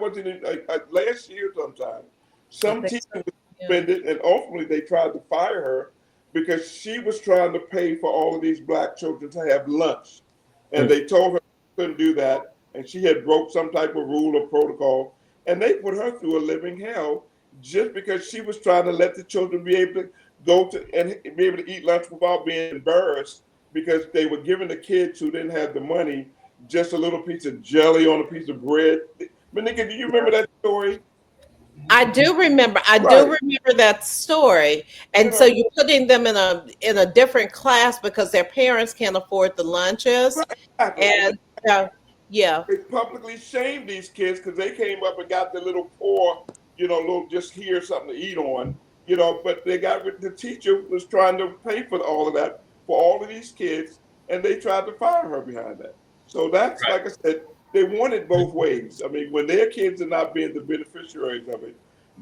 wasn't in, last year sometime. Some teacher was suspended, and ultimately they tried to fire her because she was trying to pay for all of these black children to have lunch. And they told her she couldn't do that, and she had broke some type of rule or protocol, and they put her through a living hell just because she was trying to let the children be able to go to and be able to eat lunch without being embarrassed, because they were giving the kids who didn't have the money just a little piece of jelly on a piece of bread. Myneca, do you remember that story? I do remember. I do Right. remember that story. And so you're putting them in a different class because their parents can't afford the lunches. Right, exactly. And yeah, They publicly shamed these kids because they came up and got the little poor, little just here something to eat on, but they got the teacher was trying to pay for all of that for all of these kids, and they tried to fire her behind that. So that's, like I said, they want it both ways. I mean, when their kids are not being the beneficiaries of it,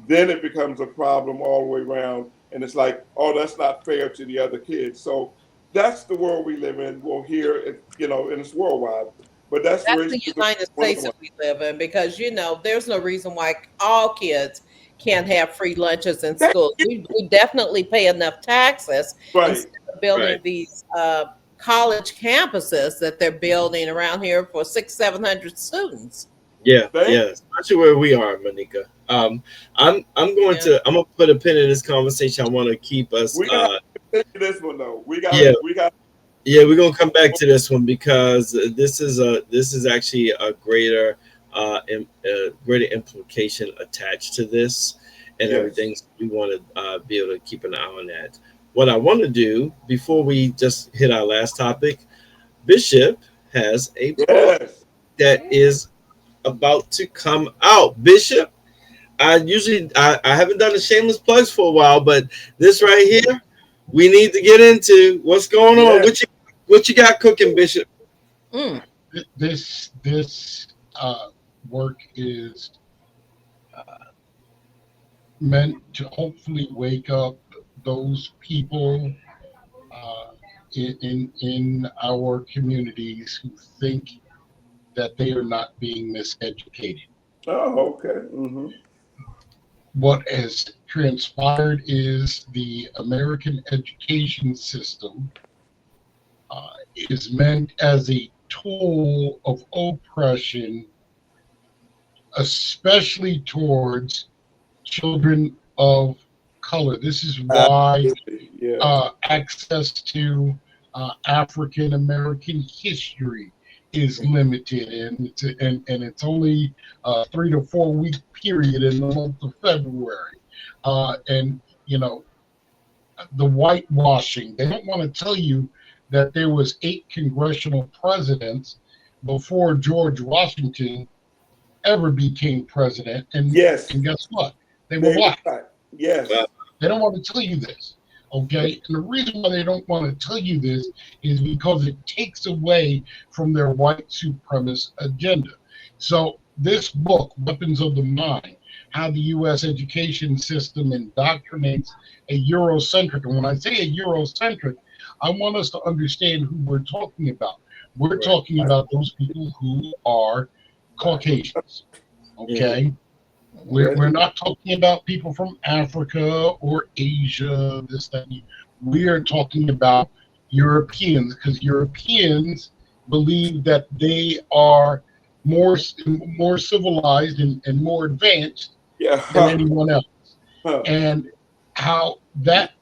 then it becomes a problem all the way around. And it's like, oh, that's not fair to the other kids. So that's the world we live in. Well, here, and it's worldwide. But that's that's the racism United States that we live in because there's no reason why all kids can't have free lunches in schools. We definitely pay enough taxes instead of building these college campuses that they're building around here for 600-700 students. Yeah, especially where we are, Myneca. I'm gonna put a pin in this conversation. I want to keep us. We got this one though. We got. Yeah, we're gonna come back to this one because this is actually a greater implication attached to this and everything. So we want to be able to keep an eye on that. What I want to do before we just hit our last topic, Bishop has a book that is about to come out. Bishop, I haven't done the shameless plugs for a while, but this right here, we need to get into what's going on. What you got cooking, Bishop? This work is meant to hopefully wake up those people in our communities who think that they are not being miseducated. Oh, okay. Mm-hmm. What has transpired is the American education system is meant as a tool of oppression, especially towards children of color. This is why access to African American history is limited, and it's only a 3 to 4 week period in the month of February. And the whitewashing, they don't want to tell you that there was 8 congressional presidents before George Washington ever became president. And and guess what? They were black. Yes. They don't want to tell you this. Okay. And the reason why they don't want to tell you this is because it takes away from their white supremacist agenda. So this book, Weapons of the Mind, how the U.S. education system indoctrinates a Eurocentric. And when I say a Eurocentric, I want us to understand who we're talking about. We're talking about those people who are Caucasians. Okay. We're not talking about people from Africa or Asia, this, that. We are talking about Europeans, because Europeans believe that they are more civilized and more advanced than anyone else. And how that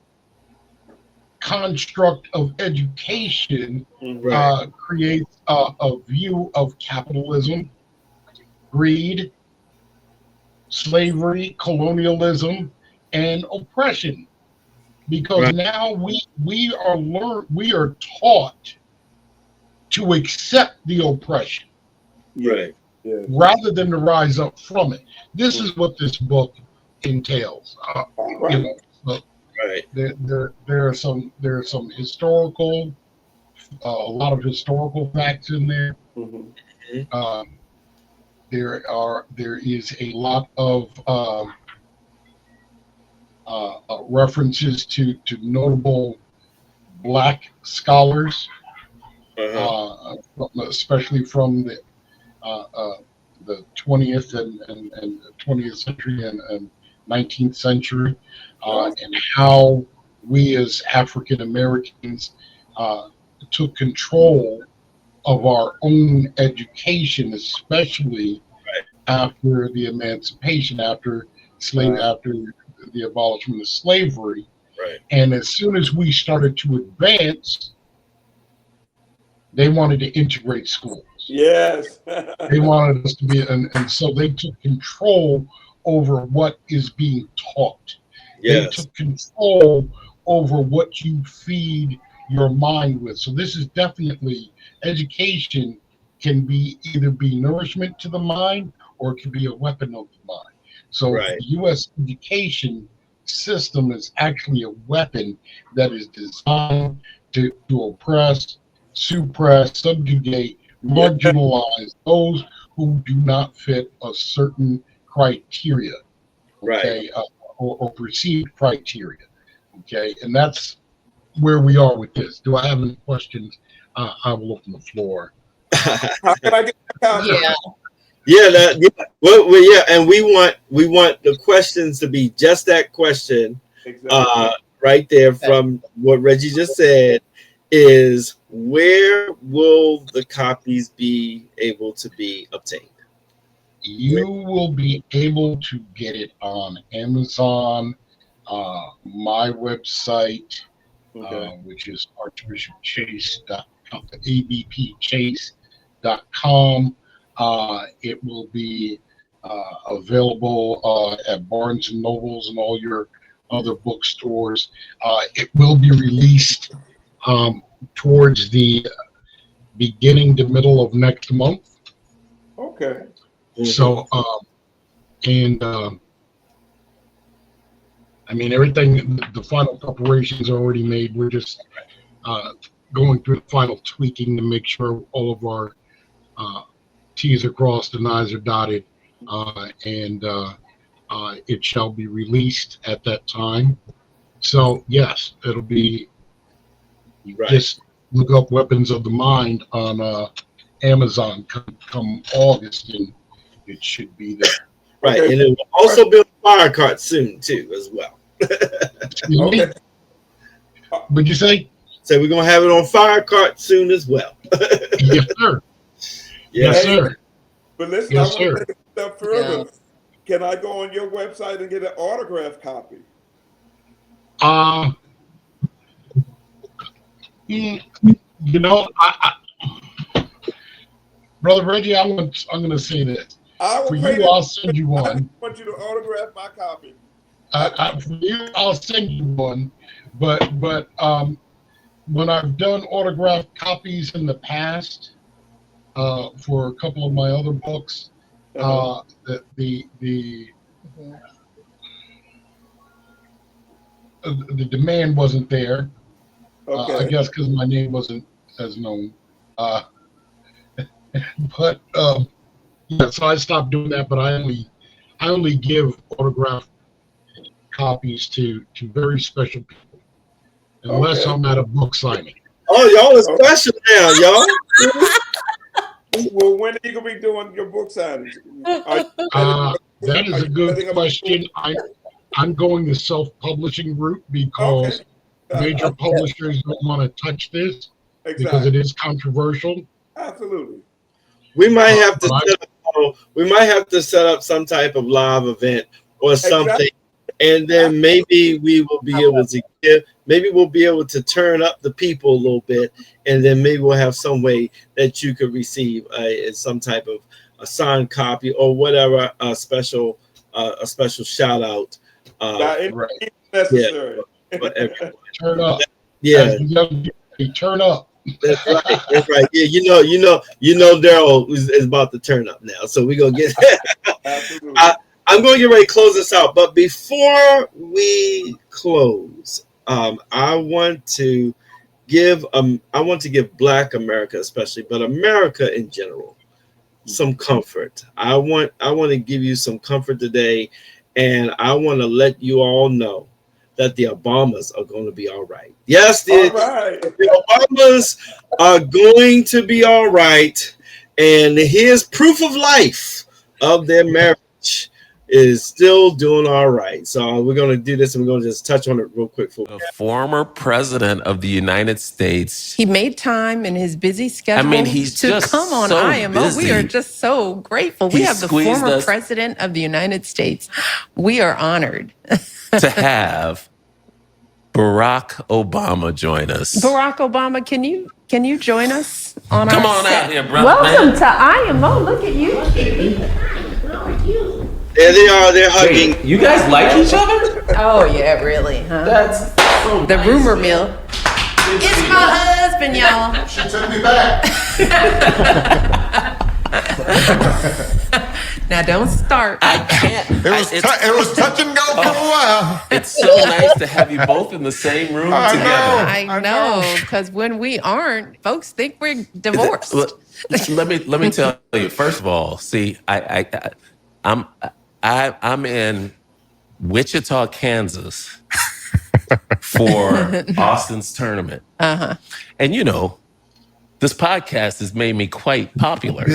construct of education creates a view of capitalism, greed, slavery, colonialism, and oppression. Because now we are taught to accept the oppression, rather than to rise up from it. This is what this book entails. There are some historical, a lot of historical facts in there. There is a lot of references to notable black scholars, especially from the 20th and 20th century and 19th century, and how we as African Americans took control of our own education, especially after the emancipation, after the abolishment of slavery. And as soon as we started to advance, they wanted to integrate schools. Yes. They wanted us to be, and so they took control over what is being taught. They Yes. took control over what you feed your mind with. So this is definitely, education can be either be nourishment to the mind or it can be a weapon of the mind. So Right. the U.S. education system is actually a weapon that is designed to oppress, suppress, subjugate, marginalize those who do not fit a certain criteria, okay, or perceived criteria, okay, and that's where we are with this. Do I have any questions? I will open the floor. How can I get a copy? Yeah. Yeah, and we want the questions to be just that question, Exactly. right there from what Reggie just said. Is where will the copies be able to be obtained? You will be able to get it on Amazon, my website, which is archbishopchase.com, abpchase.com. It will be available at Barnes and Nobles and all your other bookstores. It will be released towards the beginning to middle of next month. Okay. So, I mean, everything, the final preparations are already made. We're just going through the final tweaking to make sure all of our T's are crossed and I's are dotted, and it shall be released at that time. So, yes, it'll be, just look up Weapons of the Mind on Amazon come August, and it should be there. Right, and it will also be on Fire Cart soon too, as well. Okay. What'd you say? So we're gonna have it on Fire Cart soon as well. Yes, sir. Yes, sir. But listen, Yes, I want sir. to take a step further. Can I go on your website and get an autographed copy? You know, Brother Reggie, I'm going to say this. For you, I'll send you one. I want you to autograph my copy. For you, I'll send you one. But when I've done autographed copies in the past for a couple of my other books, the demand wasn't there. I guess because my name wasn't as known. But yeah, so I stopped doing that. But I only give autographed copies to very special people, unless I'm at a book signing. Oh, y'all are special now, y'all. Well, when are you gonna be doing your book signings? That is a good question. I'm going the self-publishing route because major publishers don't want to touch this because it is controversial. Absolutely. We might have to set up some type of live event or something, and then maybe we will be able to turn up the people a little bit, and then maybe we'll have some way that you could receive some type of a signed copy or whatever, a special shout out. Necessary. Turn up. Yeah. Turn up. That's right. That's right. Yeah, you know, Darryl is about to turn up now, so we're gonna get. I'm going to get ready to close this out, but before we close, I want to give Black America, especially, but America in general, some comfort. I want to give you some comfort today, and I want to let you all know that the Obamas are going to be all right. Yes, the Obamas are going to be all right, and here's proof of life of their marriage is still doing all right. So we're going to do this, and we're going to just touch on it real quick. For the former president of the United States. He made time in his busy schedule he's to just come on so IMO. busy. We are just so grateful. We have the former president of the United States. We are honored to have Barack Obama join us. Barack Obama, can you join us on Come our on set? out here, brother. Welcome to IMO. Look at you. There There they are. They're hugging. Wait, you guys like each other? Oh yeah, really? Huh? That's so the nice. rumor mill. It's my husband, y'all. She took me back. Now don't start. I can't. It was touch and go for a while. It's so nice to have you both in the same room together. I know, because when we aren't, folks think we're divorced. Let me tell you. First of all, see, I'm in Wichita, Kansas, for Austin's tournament, and this podcast has made me quite popular.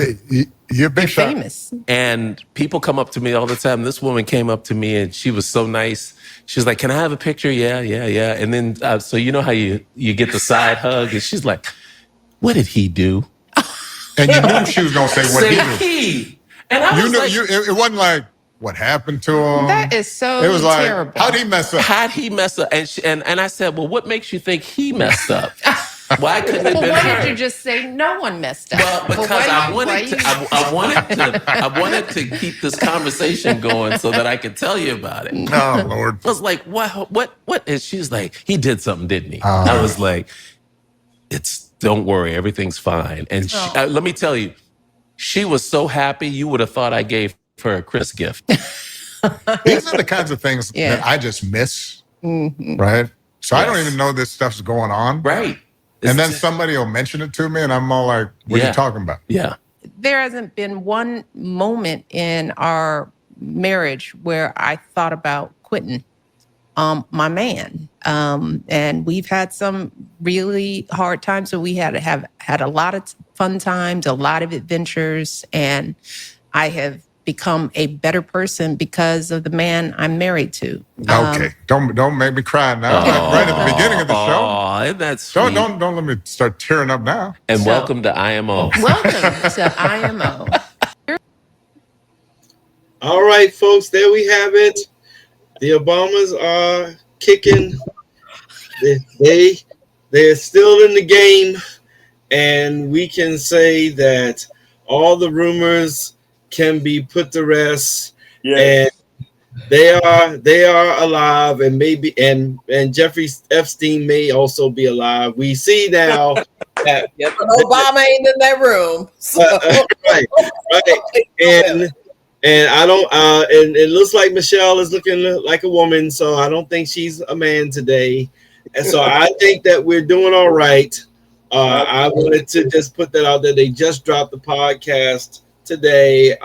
You're big shot. Famous. And people come up to me all the time. This woman came up to me and she was so nice. She was like, "Can I have a picture?" Yeah. And then, so you know how you get the side hug? And she's like, "What did he do?" And you knew she was going to say what he did. He. And I was like, it wasn't like, what happened to him? That is so It was like, terrible. how'd he mess up? And I said, "Well, what makes you think he messed up?" Why couldn't it Well, been why her? did you just say no one messed up? Well, because I wanted to keep this conversation going so that I could tell you about it. Oh, Lord. I was like, what? And she's like, "He did something, didn't he?" I was like, don't worry, everything's fine. And let me tell you, she was so happy, you would have thought I gave her a Christmas gift. These are the kinds of things that I just miss, right? So I don't even know this stuff's going on. Right. And then somebody will mention it to me, and I'm all like, what are you talking about? Yeah. There hasn't been one moment in our marriage where I thought about quitting my man. And we've had some really hard times, so we have had a lot of fun times, a lot of adventures, and I have become a better person because of the man I'm married to. Okay, don't make me cry now. Right at the beginning of the show. Oh, that's sweet. Don't let me start tearing up now. And welcome to IMO. Welcome to IMO. All right, folks, there we have it. The Obamas are kicking. They're still in the game, and we can say that all the rumors can be put to rest. And they are alive, and maybe and Jeffrey Epstein may also be alive. We see now that Obama ain't in that room. So. right. And I don't and it looks like Michelle is looking like a woman, so I don't think she's a man today. And so I think that we're doing all right. I wanted to just put that out there. They just dropped the podcast today.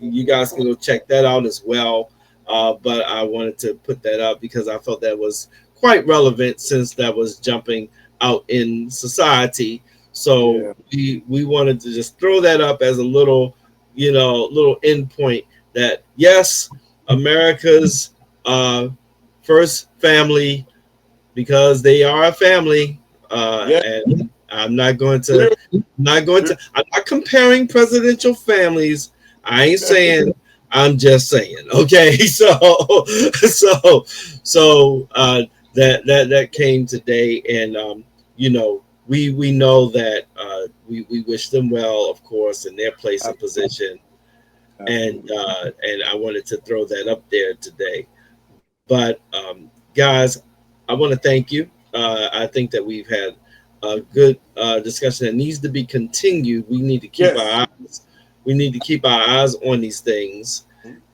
You guys can go check that out as well. But I wanted to put that up because I felt that was quite relevant since that was jumping out in society. So we wanted to just throw that up as a little endpoint that yes, America's first family, because they are a family. And I'm not comparing presidential families. I ain't saying, I'm just saying. Okay, so that came today, and we know that we wish them well, of course, in their place and position, and I wanted to throw that up there today. But guys, I want to thank you. I think that we've had a good discussion that needs to be continued. We need to keep our eyes on these things,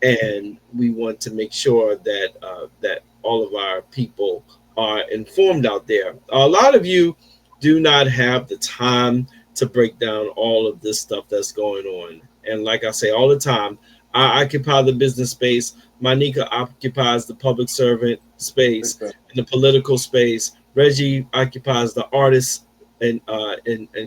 and we want to make sure that that all of our people are informed out there. A lot of you do not have the time to break down all of this stuff that's going on. And like I say all the time, I occupy the business space. Myneca occupies the public servant space and the political space. Regi occupies the artist and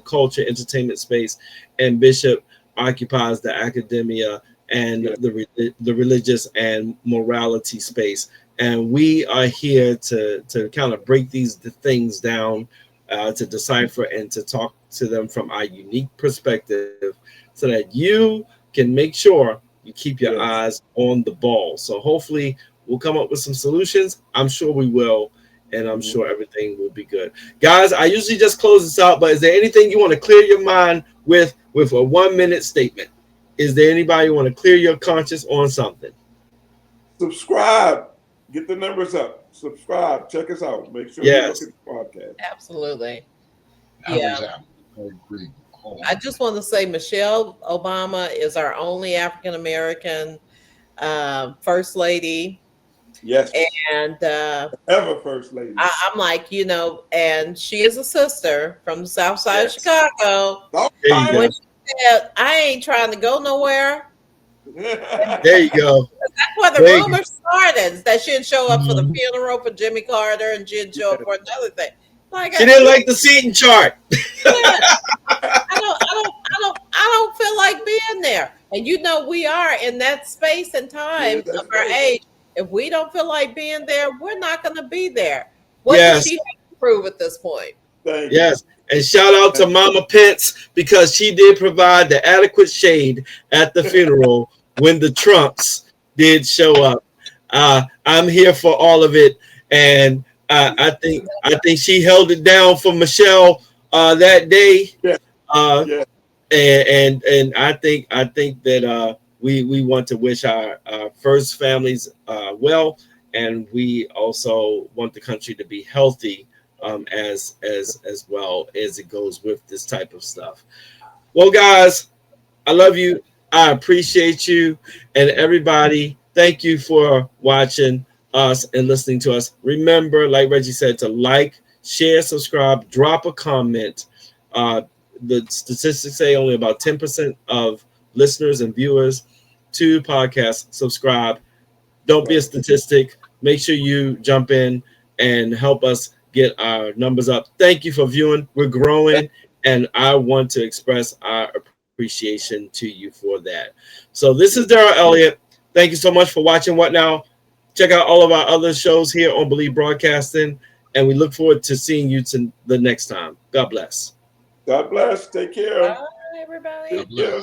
culture, entertainment space. And Bishop occupies the academia and the religious and morality space. And we are here to kind of break these things down, to decipher and to talk to them from our unique perspective so that you can make sure you keep your eyes on the ball. So hopefully we'll come up with some solutions. I'm sure we will, and I'm sure everything will be good. Guys, I usually just close this out, but is there anything you want to clear your mind with a 1-minute statement? Is there anybody who want to clear your conscience on something? Subscribe. Get the numbers up. Subscribe. Check us out. Make sure you look at the podcast. Absolutely. I agree. I just want to say Michelle Obama is our only African American first lady. Yes. And ever first lady. I'm like, and she is a sister from the South Side of Chicago. When she said, I ain't trying to go nowhere. There you go. That's where the rumor started, that she'd show up for the funeral for Jimmy Carter and she'd show up for another thing. She didn't like the seating chart. I don't feel like being there. And we are in that space and time of our age. If we don't feel like being there, we're not going to be there. What does she have to prove at this point? Yes. And shout out to Mama Pence, because she did provide the adequate shade at the funeral when the Trumps did show up. I'm here for all of it. And I think she held it down for Michelle that day. And I think that we want to wish our first families well, and we also want the country to be healthy as well as it goes with this type of stuff. Well, guys, I love you. I appreciate you, and everybody. Thank you for watching us and listening to us. Remember, like Reggie said, to like, share, subscribe, drop a comment. The statistics say only about 10% of listeners and viewers to podcasts subscribe. Don't be a statistic. Make sure you jump in and help us get our numbers up. Thank you for viewing. We're growing, and I want to express our appreciation to you for that. So this is Darryl Elliott. Thank you so much for watching What Now. Check out all of our other shows here on Believe Broadcasting, and we look forward to seeing you the next time. God bless. God bless. Take care. Bye, everybody. Take care.